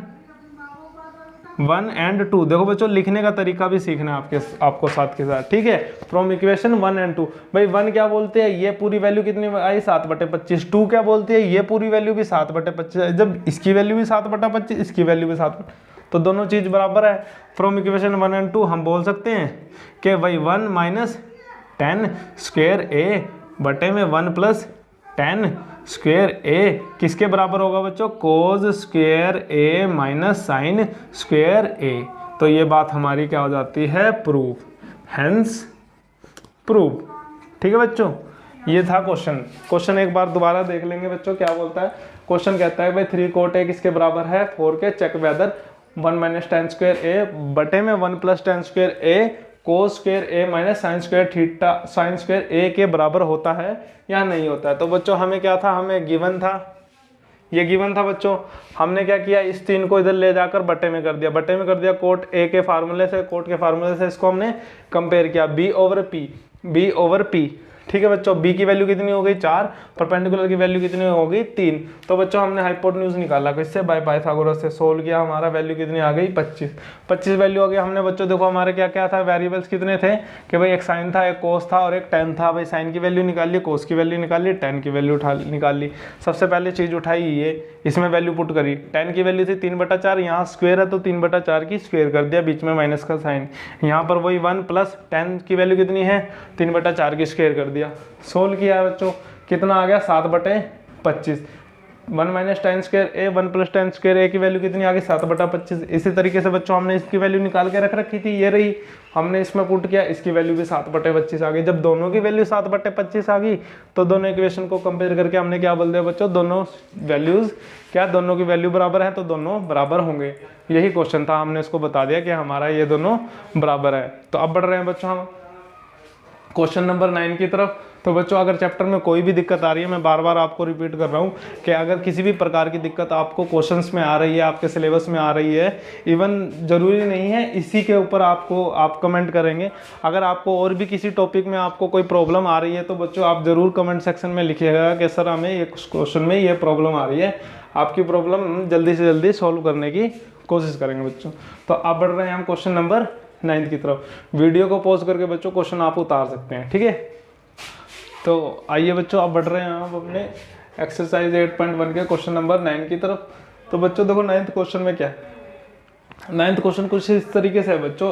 1 and 2, देखो बच्चों लिखने का तरीका भी सीखना है आपको साथ के साथ। ठीक है, फ्रॉम इक्वेशन 1 and 2, भाई 1 क्या बोलते हैं, ये पूरी वैल्यू कितनी आई 7/25। 2 क्या बोलती है, ये पूरी वैल्यू भी 7/25। जब इसकी वैल्यू भी 7/25 इसकी वैल्यू भी 7, तो दोनों चीज बराबर है। फ्रॉम इक्वेशन 1 and 2 हम बोल सकते हैं कि भाई 1 - tan स्क्वायर ए बटे में 1 + tan स्क्वायर ए किसके बराबर होगा बच्चों, कोस स्क्वायर ए माइनस साइन स्क्वायर ए। तो ये बात हमारी क्या हो जाती है, प्रूव, हेंस प्रूव। ठीक है बच्चों, ये था क्वेश्चन एक बार दोबारा देख लेंगे बच्चों। क्या बोलता है क्वेश्चन, कहता है भाई 3 cot A किसके बराबर है 4 के, check whether 1 - tan square A बटे में 1 + tan square A cos square A - sin square theta sin square A के बराबर होता है या नहीं होता है। तो बच्चों हमें क्या था, हमें गिवन था, ये गिवन था बच्चों। हमने क्या किया, इस 3 को इधर ले जाकर बटे में कर दिया, बटे में कर दिया कोट A के फार्मूले से, कोट के फार्मूले से इसको हमने कंपेयर किया, B/P। ठीक है बच्चों, B की वैल्यू कितनी हो गई 4, परपेंडिकुलर की वैल्यू कितनी हो गई 3। तो बच्चों हमने हाइपोटेन्यूज निकाला किससे, बाय पाइथागोरस से, सोल्व किया, हमारा वैल्यू कितनी आ गई 25 वैल्यू आ गई। हमने बच्चों देखो हमारे क्या क्या था, वेरिएबल्स कितने थे कि भाई एक साइन था, एक कोस था और एक टेन था। भाई साइन की वैल्यू निकाल ली, कोस की वैल्यू निकाल ली, टेन की वैल्यू निकाल ली। सबसे पहले चीज उठाई ये, इसमें वैल्यू पुट करी, टेन की वैल्यू थी 3/4, यहाँ स्क्वायर है तो 3/4 की स्क्वायर कर दिया, बीच में माइनस का साइन, यहाँ पर वही 1 + 10 की वैल्यू कितनी है 3/4 की स्क्वायर कर दिया। सोल्व किया बच्चों, कितना आ गया 7/25, 1 - tan square A 1 + tan square A की वैल्यू कितनी आ गई 7/25। इसी तरीके से बच्चों हमने इसकी वैल्यू निकाल के रख रखी थी, ये रही, हमने इसमें पुट किया, इसकी वैल्यू भी 7/25 आ गई। जब दोनों की वैल्यू 7/25 आ गई तो दोनों इक्वेशन को कंपेयर करके हमने क्या बोल दिया बच्चों, दोनों वैल्यूज क्या, दोनों की वैल्यू बराबर है तो दोनों बराबर होंगे। यही क्वेश्चन था, हमने इसको बता दिया कि हमारा ये दोनों बराबर है। तो अब बढ़ रहे हैं बच्चों हम क्वेश्चन नंबर 9 की तरफ। तो बच्चों अगर चैप्टर में कोई भी दिक्कत आ रही है, मैं बार बार आपको रिपीट कर रहा हूँ कि अगर किसी भी प्रकार की दिक्कत आपको क्वेश्चंस में आ रही है, आपके सिलेबस में आ रही है, इवन जरूरी नहीं है इसी के ऊपर आप कमेंट करेंगे। अगर आपको और भी किसी टॉपिक में आपको कोई प्रॉब्लम आ रही है तो बच्चों आप जरूर कमेंट सेक्शन में लिखिएगा कि सर हमें ये क्वेश्चन में ये प्रॉब्लम आ रही है। आपकी प्रॉब्लम जल्दी से जल्दी सॉल्व करने की कोशिश करेंगे बच्चों। तो अब बढ़ रहे हैं हम क्वेश्चन नंबर 9 की तरफ। वीडियो को पॉज करके बच्चों क्वेश्चन आप उतार सकते हैं, ठीक है। तो आइए बच्चों अब बढ़ रहे हैं आप अपने एक्सरसाइज 8.1 के क्वेश्चन नंबर 9 की तरफ। तो बच्चों देखो 9th क्वेश्चन में क्या है, 9th क्वेश्चन कुछ इस तरीके से है बच्चों,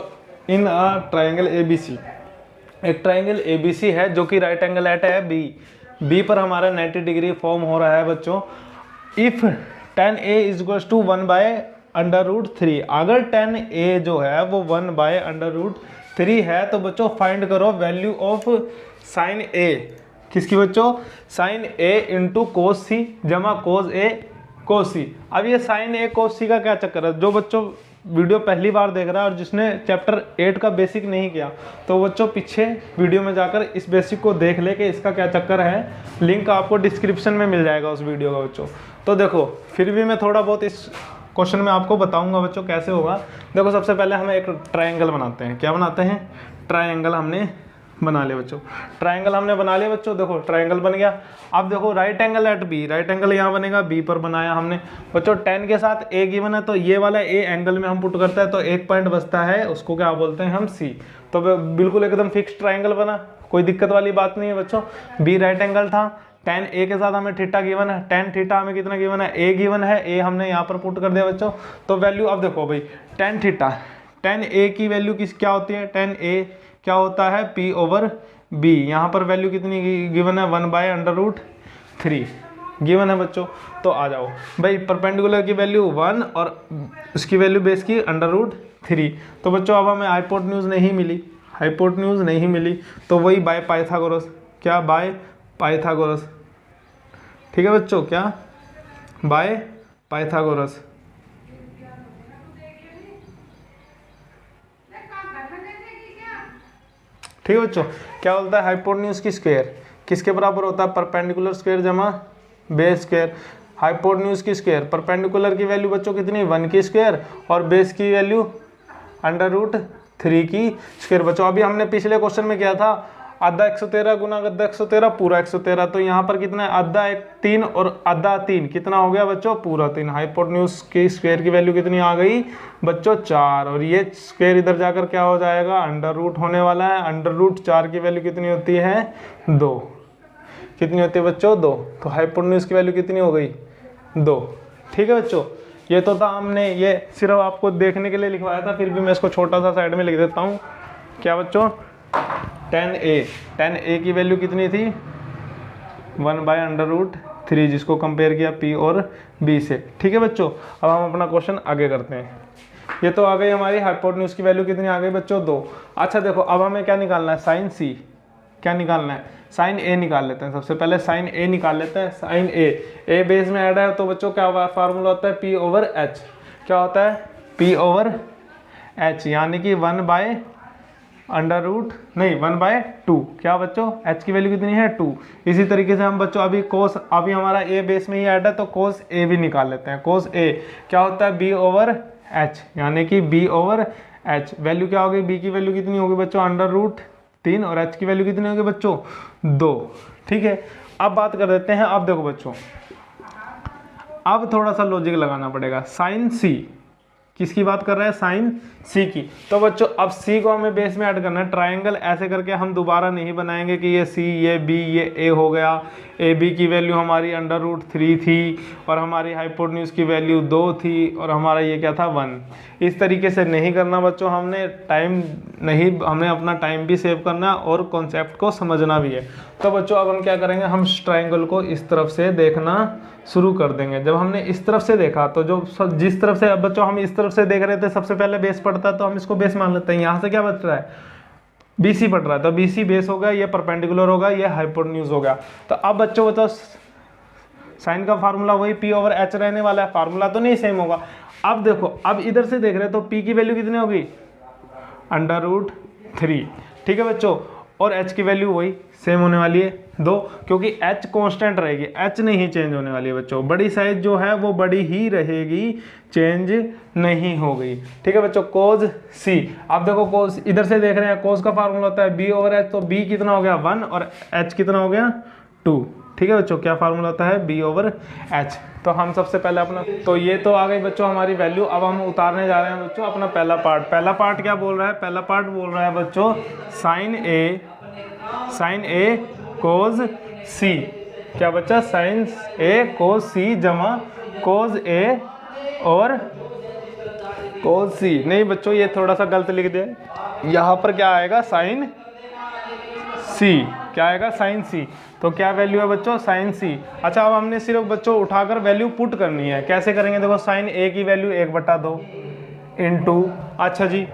इन अ ट्राइंगल ABC, एक ट्राइंगल ABC है जो कि राइट एंगल एट है बी पर हमारा 90 डिग्री फॉर्म हो रहा है बच्चों। इफ tan A = 1/√3, अगर tan A जो है वो 1/√3 है तो बच्चों फाइंड करो वैल्यू ऑफ साइन A, किसकी बच्चों, साइन A × cos C जमा cos A cos C। अब ये साइन A cos C का क्या चक्कर है, जो बच्चों वीडियो पहली बार देख रहा है और जिसने चैप्टर 8 का बेसिक नहीं किया तो बच्चों पीछे वीडियो में जाकर इस बेसिक को देख ले कि इसका क्या चक्कर है, लिंक आपको डिस्क्रिप्शन में मिल जाएगा उस वीडियो का बच्चों। तो देखो फिर भी मैं थोड़ा बहुत इस क्वेश्चन में आपको बताऊंगा बच्चों कैसे होगा। देखो सबसे पहले हमें एक ट्रायंगल बनाते हैं, क्या बनाते हैं, ट्रायंगल हमने बना लिया बच्चों, ट्रायंगल हमने बना लिया बच्चों। देखो ट्रायंगल बन गया। अब देखो right angle at B, right angle यहाँ बनेगा बी पर बनाया हमने बच्चों। 10 के साथ ए गिवन है तो ये वाला ए एंगल में हम पुट करते हैं तो एक पॉइंट बचता है, उसको क्या बोलते हैं हम सी। तो बिल्कुल एकदम फिक्स ट्रायंगल बना, कोई दिक्कत वाली बात नहीं है बच्चों। बी राइट एंगल था, tan A के साथ हमें थीटा गिवन है, tan थीटा हमें कितना गिवन है, A गिवन है, A हमने यहाँ पर पुट कर दिया बच्चों। तो वैल्यू अब देखो भाई tan थीटा, tan A की वैल्यू क्या होती है, tan A क्या होता है P/B, यहाँ पर वैल्यू कितनी गिवन है 1/√3 गिवन है बच्चों। तो आ जाओ भाई परपेंडिकुलर की वैल्यू 1 और उसकी वैल्यू बेस की √3। तो बच्चों अब हमें हाइपोटेन्यूज नहीं मिली, हाइपोटेन्यूज नहीं मिली तो वही बाय पाइथागोरस, क्या बाय पाइथागोरस, ठीक है बच्चों, क्या बाय पाइथागोरस। ठीक है बच्चों, क्या बोलता है हाइपोटेन्यूज की स्क्वायर किसके बराबर होता है, परपेंडिकुलर स्क्वायर जमा बेस स्क्वायर। हाइपोटेन्यूज की स्क्वायर, परपेंडिकुलर की वैल्यू बच्चों कितनी 1 की स्क्वायर और बेस की वैल्यू √3 की स्क्वायर बच्चों। अभी हमने पिछले क्वेश्चन में किया था आधा 113 गुना आधा 113 पूरा 113, तो यहाँ पर कितना है आधा 3 और आधा 3 कितना हो गया बच्चों पूरा 3। हाइपोटेन्यूज की स्क्वायर की वैल्यू कितनी आ गई बच्चों 4 और ये स्क्वायर इधर जाकर क्या हो जाएगा √ होने वाला है। √4 की वैल्यू कितनी होती है 2, कितनी होती है बच्चों 2। तो हाइपोटेन्यूज की वैल्यू कितनी हो गई 2। ठीक है बच्चों, ये तो था, हमने ये सिर्फ आपको देखने के लिए लिखवाया था, फिर भी मैं इसको छोटा सा साइड में लिख देता हूँ। क्या बच्चों tan A की वैल्यू कितनी थी 1/√3 जिसको कंपेयर किया P और B से। ठीक है बच्चों, अब हम अपना क्वेश्चन आगे करते हैं। ये तो आ गई हमारी हाइपोटेन्यूज की वैल्यू कितनी आ गई बच्चों 2। अच्छा देखो अब हमें क्या निकालना है, साइन सी। क्या निकालना है, साइन ए निकाल लेते हैं। सबसे पहले साइन ए निकाल लेते हैं। साइन ए बेस में ऐड है तो बच्चों क्या फार्मूला होता है, पी ओवर एच। क्या होता है, पी ओवर एच, यानी कि 1/√2। क्या बच्चों, एच की वैल्यू कितनी है 2। इसी तरीके से हम बच्चों अभी कोस, अभी हमारा ए बेस में ही ऐड है तो कोस ए भी निकाल लेते हैं। कोस ए क्या होता है, बी ओवर एच, यानी कि बी ओवर एच। वैल्यू क्या होगी, बी की वैल्यू कितनी होगी बच्चों √3 और एच की वैल्यू कितनी होगी बच्चों 2। ठीक है, अब बात कर देते हैं। अब देखो बच्चों, अब थोड़ा सा लॉजिक लगाना पड़ेगा। साइन सी, किसकी बात कर रहे हैं, साइन सी की। तो बच्चों अब सी को हमें बेस में ऐड करना है। ट्रायंगल ऐसे करके हम दोबारा नहीं बनाएंगे कि ये सी, ये बी, ये ए हो गया। ए बी की वैल्यू हमारी √3 थी और हमारी हाइपोटेन्यूज की वैल्यू 2 थी और हमारा ये क्या था 1। इस तरीके से नहीं करना बच्चों, हमने अपना टाइम भी सेव करना है और कॉन्सेप्ट को समझना भी है। तो बच्चों अब हम क्या करेंगे, हम ट्रायंगल को इस तरफ से देखना शुरू कर देंगे। जब हमने इस तरफ से देखा तो जिस तरफ से, अब बच्चों हम इस तरफ से देख रहे थे, सबसे पहले बेस पड़ता है तो हम इसको बेस मान लेते हैं। यहाँ से क्या बच रहा है, BC पड़ रहा है तो BC बेस होगा, ये परपेंडिकुलर होगा, ये हाइपोटेन्यूज होगा। तो अब बच्चों बताओ, साइन का फार्मूला वही P ओवर H रहने वाला है, फार्मूला तो नहीं सेम होगा। अब देखो, अब इधर से देख रहे हैं तो P की वैल्यू कितनी होगी √3। ठीक है बच्चों, और H की वैल्यू वही सेम होने वाली है 2, क्योंकि H कांस्टेंट रहेगी, H नहीं चेंज होने वाली है बच्चों। बड़ी साइज जो है वो बड़ी ही रहेगी, चेंज नहीं हो गई। ठीक है बच्चों, कोज C। अब देखो कोज, इधर से देख रहे हैं, कोज का फार्मूला होता है B ओवर H, तो B कितना हो गया 1 और H कितना हो गया 2। ठीक है बच्चों, क्या फार्मूला होता है, B ओवर H। तो हम सबसे पहले अपना, तो ये तो आ गई बच्चों हमारी वैल्यू। अब हम उतारने जा रहे हैं बच्चों अपना पहला पार्ट। पहला पार्ट क्या बोल रहा है, पहला पार्ट बोल रहा है बच्चों साइन ए कोज C। क्या बच्चा, साइन ए कोज C जमा कोज ए और कोज C। नहीं बच्चों, ये थोड़ा सा गलत लिख दिया। यहाँ पर क्या आएगा, साइन C। क्या आएगा, साइन C। तो क्या वैल्यू है बच्चों, साइन C। अच्छा, अब हमने सिर्फ बच्चों उठाकर वैल्यू पुट करनी है। कैसे करेंगे, देखो साइन A की वैल्यू 1/2 इंटू, अच्छा जी,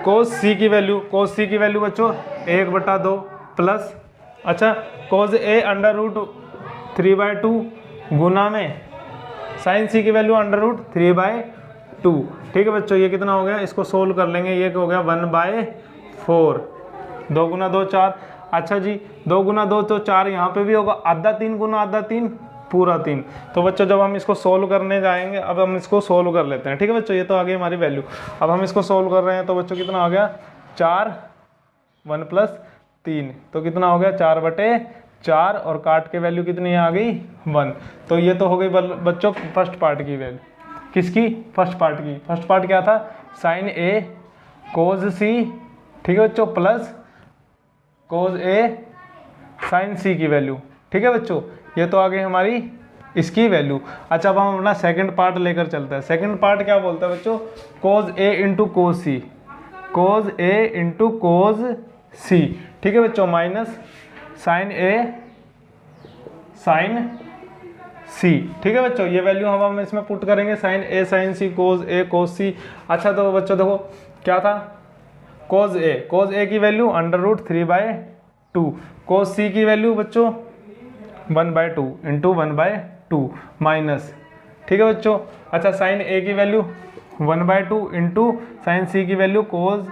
कोस C की वैल्यू बच्चों 1/2 प्लस, अच्छा कोज A √3/2 गुना में साइन C की वैल्यू √3/2। ठीक है बच्चों, ये कितना हो गया, इसको सोल्व कर लेंगे। ये हो गया 1/4, 2 गुना 2 4। अच्छा जी, 2 गुना 2 तो 4, यहाँ पे भी होगा आधा 3 गुना आधा 3 पूरा 3। तो बच्चों जब हम इसको सोल्व करने जाएंगे, अब हम इसको सोल्व कर लेते हैं। ठीक है बच्चों, ये तो आ गई हमारी वैल्यू। अब हम इसको सोल्व कर रहे हैं तो बच्चों कितना हो गया 4, 1 + 3, तो कितना हो गया 4/4 और काट के वैल्यू कितनी आ गई 1। तो ये तो हो गई बच्चों फर्स्ट पार्ट की वैल्यू। किसकी, फर्स्ट पार्ट की। फर्स्ट पार्ट क्या था, साइन A कोज C। ठीक है बच्चों, plus cos A sine C की वैल्यू। ठीक है बच्चों, ये तो आ गई हमारी इसकी वैल्यू। अच्छा, अब हम अपना सेकंड पार्ट लेकर चलते हैं। सेकंड पार्ट क्या बोलता है बच्चों, cos A into cos C, cos A into cos C। ठीक है बच्चों, minus sine A sine C। ठीक है बच्चों, ये वैल्यू हम इसमें पुट करेंगे, sine A sine C cos A cos C। अच्छा, तो बच्चों देखो क्या था, कोज A की वैल्यू √3/2, कोज C की वैल्यू बच्चों 1/2 इंटू 1/2 माइनस। ठीक है बच्चों, अच्छा साइन A की वैल्यू 1/2 इंटू साइन C की वैल्यू कोज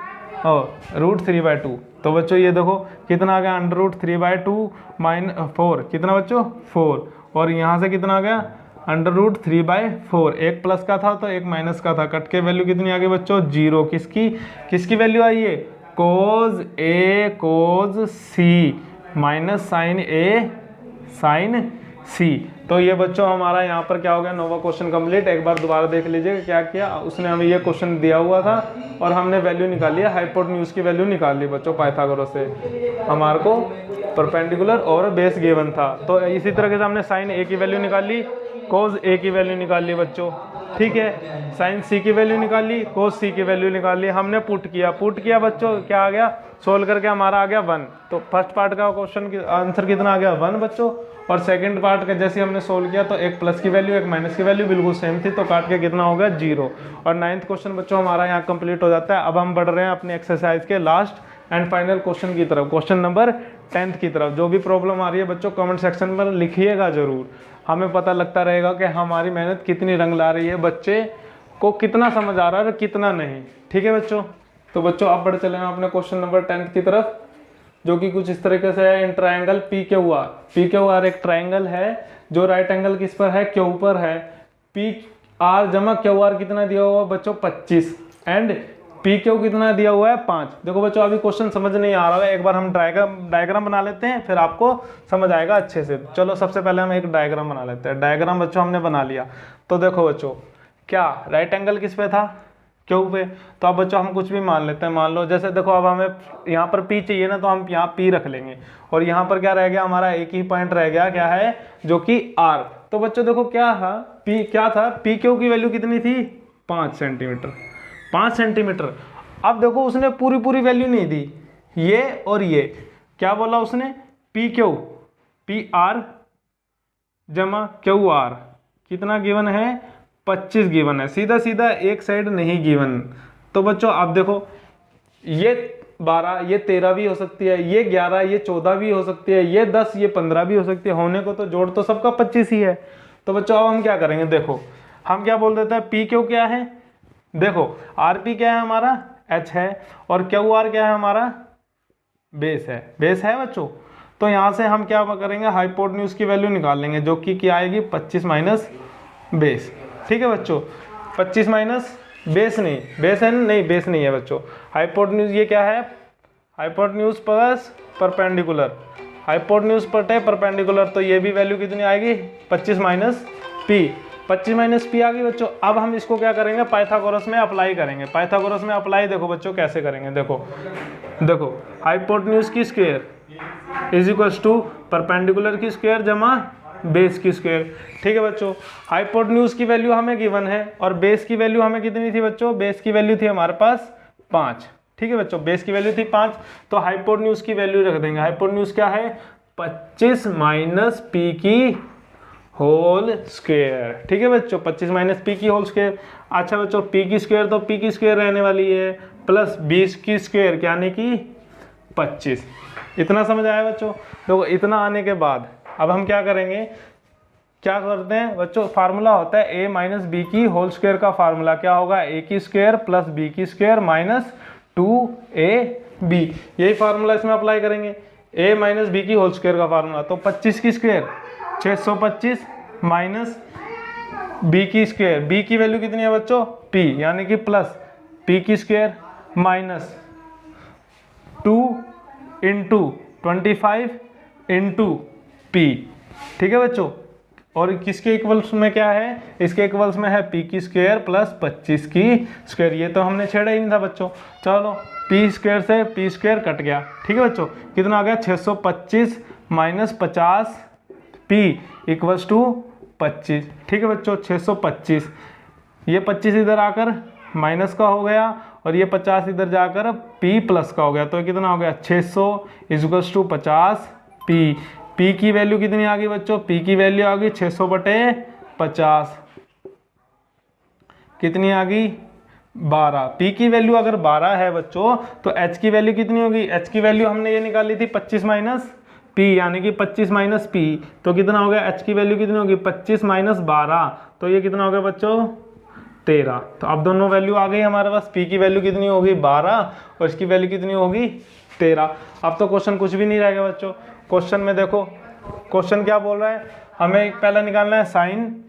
√3/2। तो बच्चों ये देखो कितना आ गया √3/2 -4, कितना बच्चों 4, और यहाँ से कितना आ गया √3/4। एक प्लस का था तो एक माइनस का था, कट के वैल्यू कितनी आ गई बच्चों 0। किसकी वैल्यू आई है, cos A cos C minus sine A sine C। तो ये बच्चों हमारा यहाँ पर क्या हो गया, नोवा क्वेश्चन कंप्लीट। एक बार दोबारा देख लीजिएगा क्या किया उसने, हमें ये क्वेश्चन दिया हुआ था और हमने वैल्यू निकाली है, हाइपोटेन्यूज की वैल्यू निकाल ली बच्चों पाइथागोरस से। हमारे को परपेंडिकुलर और बेस गिवन था। तो इसी तरह से हमने साइन A की वैल्यू निकाल ली, कोस ए की वैल्यू निकाल ली बच्चों, ठीक है, साइन सी की वैल्यू निकाल ली, कोस सी की वैल्यू निकाल ली, हमने पुट किया बच्चों, क्या आ गया, सोल्व करके हमारा आ गया 1। तो फर्स्ट पार्ट का क्वेश्चन की आंसर कितना आ गया 1 बच्चों, और सेकंड पार्ट का जैसे हमने सोल्व किया तो एक प्लस की वैल्यू एक माइनस की वैल्यू बिल्कुल सेम थी, तो काट के कितना हो गया 0। और 9th क्वेश्चन बच्चों हमारा यहाँ कंप्लीट हो जाता है। अब हम बढ़ रहे हैं अपनी एक्सरसाइज के लास्ट एंड फाइनल क्वेश्चन की तरफ, क्वेश्चन नंबर 10th की तरफ। जो भी प्रॉब्लम आ रही है बच्चों कमेंट सेक्शन में लिखिएगा जरूर, हमें पता लगता रहेगा कि हमारी मेहनत कितनी रंग ला रही है, बच्चे को कितना समझ आ रहा है और कितना नहीं, ठीक है बच्चों। तो बच्चों आप बढ़ चले हैं अपने क्वेश्चन नंबर 10th की तरफ, जो कि कुछ इस तरीके से है। In triangle P Q are एक ट्राइंगल है जो राइट एंगल किस पर है, क्यू पर है। पी आर जमा क्यू आर कितना दिया हुआ है बच्चों 25 एंड पी क्यू कितना दिया हुआ है 5। देखो बच्चों अभी क्वेश्चन समझ नहीं आ रहा है, एक बार हम डायग्राम बना लेते हैं, फिर आपको समझ आएगा अच्छे से। चलो सबसे पहले हम एक डायग्राम बना लेते हैं। डायग्राम बच्चों हमने बना लिया, तो देखो बच्चों क्या राइट एंगल किस पे था, क्यू पे। तो अब बच्चों हम कुछ भी मान लेते हैं, मान लो जैसे देखो अब हमें यहाँ पर पी चाहिए ना, तो हम यहाँ पी रख लेंगे, और यहाँ पर क्या रह गया हमारा, एक ही पॉइंट रह गया, क्या है, जो कि आर। तो बच्चों देखो क्या था, पी क्यू की वैल्यू कितनी थी 5 सेंटीमीटर, 5 सेंटीमीटर। अब देखो उसने पूरी वैल्यू नहीं दी, ये और ये क्या बोला उसने, पी आर जमा क्यू आर कितना गिवन है 25 गिवन है, सीधा एक साइड नहीं गिवन। तो बच्चों आप देखो ये 12 ये 13 भी हो सकती है, ये 11 ये 14 भी हो सकती है, ये 10 ये 15 भी हो सकती है, होने को तो जोड़ तो सबका 25 ही है। तो बच्चों अब हम क्या करेंगे, देखो हम क्या बोल देते हैं, पी क्यू क्या है, देखो आर पी क्या है हमारा एच है, और क्यू आर क्या है हमारा बेस है बच्चों। तो यहाँ से हम क्या करेंगे, हाइपोटेन्यूज की वैल्यू निकाल लेंगे, जो कि क्या आएगी 25 माइनस बेस, ठीक है बच्चों। 25 माइनस बेस नहीं, बेस है नहीं, बेस नहीं है बच्चों। हाइपोटेन्यूज ये क्या है, हाइपोटेन्यूज प्लस परपेंडिकुलर, हाइपोटेन्यूज बटे परपेंडिकुलर, तो ये भी वैल्यू कितनी आएगी 25 माइनस पी, 25 माइनस पी आ गई बच्चों। अब हम इसको क्या करेंगे, पाइथागोरस में अप्लाई करेंगे। पाइथागोरस में अप्लाई देखो बच्चों कैसे करेंगे, देखो हाइपोटेन्यूज की square is equals to perpendicular की स्क्वायर जमा बेस की स्क्वायर, ठीक है बच्चों। हाइपोटेन्यूज की वैल्यू हमें गिवन है और बेस की वैल्यू हमें कितनी थी बच्चों, बेस की वैल्यू थी हमारे पास 5, ठीक है बच्चों, बेस की वैल्यू थी 5। तो हाइपोटेन्यूज की वैल्यू रख देंगे, हाइपोटेन्यूज क्या है 25 माइनस पी की होल स्क्वायर, ठीक है बच्चों, 25 माइनस पी की होल स्क्वायर। अच्छा बच्चों पी की स्क्वायर तो पी की स्क्वायर रहने वाली है, प्लस 20 की स्क्वायर यानी कि 25। इतना समझ आया बच्चों। तो इतना आने के बाद अब हम क्या करेंगे, क्या करते हैं बच्चों, फार्मूला होता है ए माइनस बी की होल स्क्वायर का फार्मूला क्या होगा, ए की स्क्वायर प्लस बी की स्क्वायर माइनस 2ab, यही फार्मूला इसमें अप्लाई करेंगे, ए माइनस बी की होल स्क्वायर का फार्मूला। तो 25 की स्क्वायर 625 माइनस बी की स्क्वायर, बी की वैल्यू कितनी है बच्चों p, यानी कि प्लस p की square minus 2 into 25 into p, ठीक है बच्चों। और किसके इक्वल्स में क्या है, इसके इक्वल्स में है p की स्क्वायर प्लस 25 की स्क्वायर, ये तो हमने छेड़ा ही नहीं था बच्चों। चलो p स्क्वायर से p स्क्वायर कट गया, ठीक है बच्चों, कितना आ गया 625 माइनस 50 p इक्वल्स टू 25, ठीक है बच्चों 625, ये 25 इधर आकर माइनस का हो गया और ये 50 इधर जाकर p प्लस का हो गया, तो कितना हो गया 600 इक्वल्स टू 50 p की वैल्यू कितनी आ गई बच्चों, p की वैल्यू आ गई 600 बटे 50, कितनी आ गई 12। p की वैल्यू अगर 12 है बच्चों तो h की वैल्यू कितनी होगी, h की वैल्यू हमने ये निकाली थी 25 माइनस p, यानी कि 25 माइनस p, तो कितना हो गया h की वैल्यू कितनी होगी 25 माइनस 12, तो ये कितना हो गया बच्चों 13। तो अब दोनों वैल्यू आ गई हमारे पास, p की वैल्यू कितनी होगी 12 और इसकी वैल्यू कितनी होगी 13। अब तो क्वेश्चन कुछ भी नहीं रहेगा बच्चों। क्वेश्चन में देखो क्वेश्चन क्या बोल रहा है, हमें पहला निकालना है साइन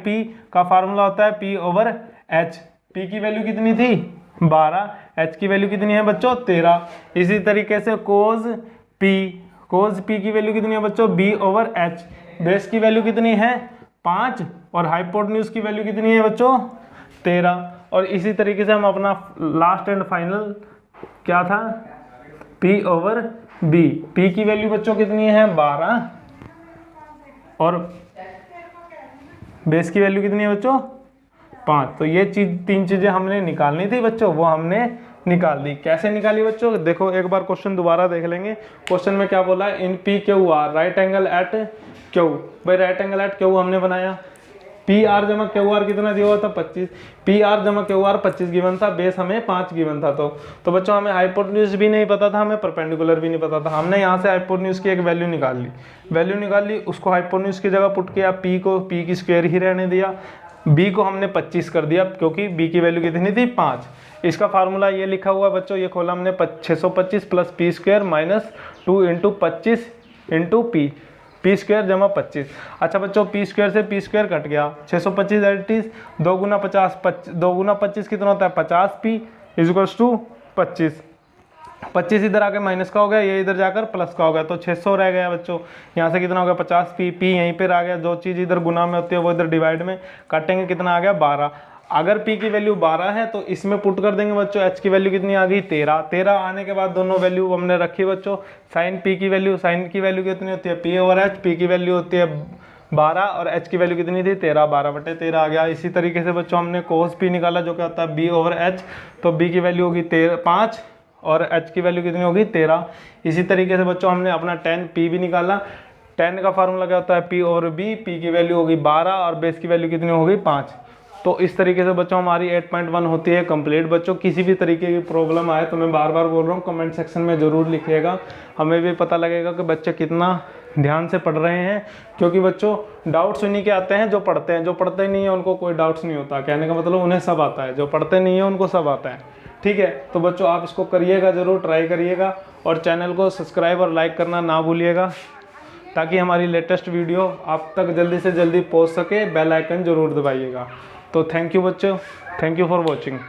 p का फार्मूला होता है p ओवर h, p की वैल्यू कितनी थी 12, h की वैल्यू कितनी है बच्चों 13। इसी तरीके से कोस p की वैल्यू कितनी है बच्चों b ओवर h, बेस की वैल्यू कितनी है 5 और हाइपोटेन्यूज की वैल्यू कितनी है बच्चों 13। और इसी तरीके से हम अपना लास्ट एंड फाइनल क्या था p ओवर b, p की वैल्यू बच्चों कितनी है 12 और बेस की वैल्यू कितनी है बच्चों 5। तो ये चीज 3 चीजें हमने निकालनी थी बच्चों, वो हमने निकाल दी। कैसे निकाली बच्चों, देखो एक बार क्वेश्चन दोबारा देख लेंगे। क्वेश्चन में क्या बोला है, in P Q R right angle at Q. भाई राइट एंगल एट क्यू हमने बनाया, पी आर जमा क्यू आर कितना दिया हुआ था 25, पी आर जमा क्यू आर 25 गिवन था, बेस हमें 5 गिवन था। तो बच्चों हमें हाइपोटेन्यूज भी नहीं पता था, हमें परपेंडिकुलर भी नहीं पता था। हमने यहाँ से हाइपोटेन्यूज की एक वैल्यू निकाल ली, उसको हाइपोटेन्यूज की जगह पुट किया, पी को पी की स्क्वायर ही रहने दिया, बी को हमने 25 कर दिया क्योंकि बी की वैल्यू कितनी थी 5। इसका फार्मूला ये लिखा हुआ है बच्चों, ये खोला हमने 625 plus P square minus 2 into 25 into P square जमा 25। अच्छा बच्चों पी स्क्वायर से पी स्क्वायर कट गया, 625 एट इज 2 गुना 25 कितना होता है 50 पी इजिकल्स टू 25 इधर आके माइनस का हो गया, ये इधर जाकर प्लस का हो गया, तो 600 रह गया बच्चों। यहाँ से कितना हो गया 50 पी यहीं पर आ गया, जो चीज़ इधर गुना में होती है वो इधर डिवाइड में काटेंगे, कितना आ गया 12। अगर p की वैल्यू 12 है तो इसमें पुट कर देंगे बच्चों, h की वैल्यू कितनी आ गई 13 आने के बाद दोनों वैल्यू हमने रखी बच्चों। साइन p की वैल्यू कितनी होती है p ओवर h, p की वैल्यू होती है 12 और h की वैल्यू कितनी थी 13, 12/13 आ गया। इसी तरीके से बच्चों हमने cos p निकाला जो क्या होता है b ओवर h, तो b की वैल्यू होगी 5 और h की वैल्यू कितनी होगी 13। इसी तरीके से बच्चों हमने अपना tan p भी निकाला, tan का फार्मूला क्या होता है p ओवर b, p की वैल्यू होगी 12 और बेस की वैल्यू कितनी होगी 5। तो इस तरीके से बच्चों हमारी 8.1 होती है कंप्लीट। बच्चों किसी भी तरीके की प्रॉब्लम आए तो मैं बार बार बोल रहा हूँ कमेंट सेक्शन में ज़रूर लिखिएगा, हमें भी पता लगेगा कि बच्चे कितना ध्यान से पढ़ रहे हैं। क्योंकि बच्चों डाउट्स उन्हीं के आते हैं जो पढ़ते हैं, जो पढ़ते नहीं है उनको कोई डाउट्स नहीं होता। कहने का मतलब उन्हें सब आता है, जो पढ़ते नहीं है उनको सब आता है। ठीक है, तो बच्चों आप इसको करिएगा, ज़रूर ट्राई करिएगा और चैनल को सब्सक्राइब और लाइक करना ना भूलिएगा ताकि हमारी लेटेस्ट वीडियो आप तक जल्दी से जल्दी पहुंच सके। बेल आइकन ज़रूर दबाइएगा। तो थैंक यू बच्चों, थैंक यू फॉर वॉचिंग।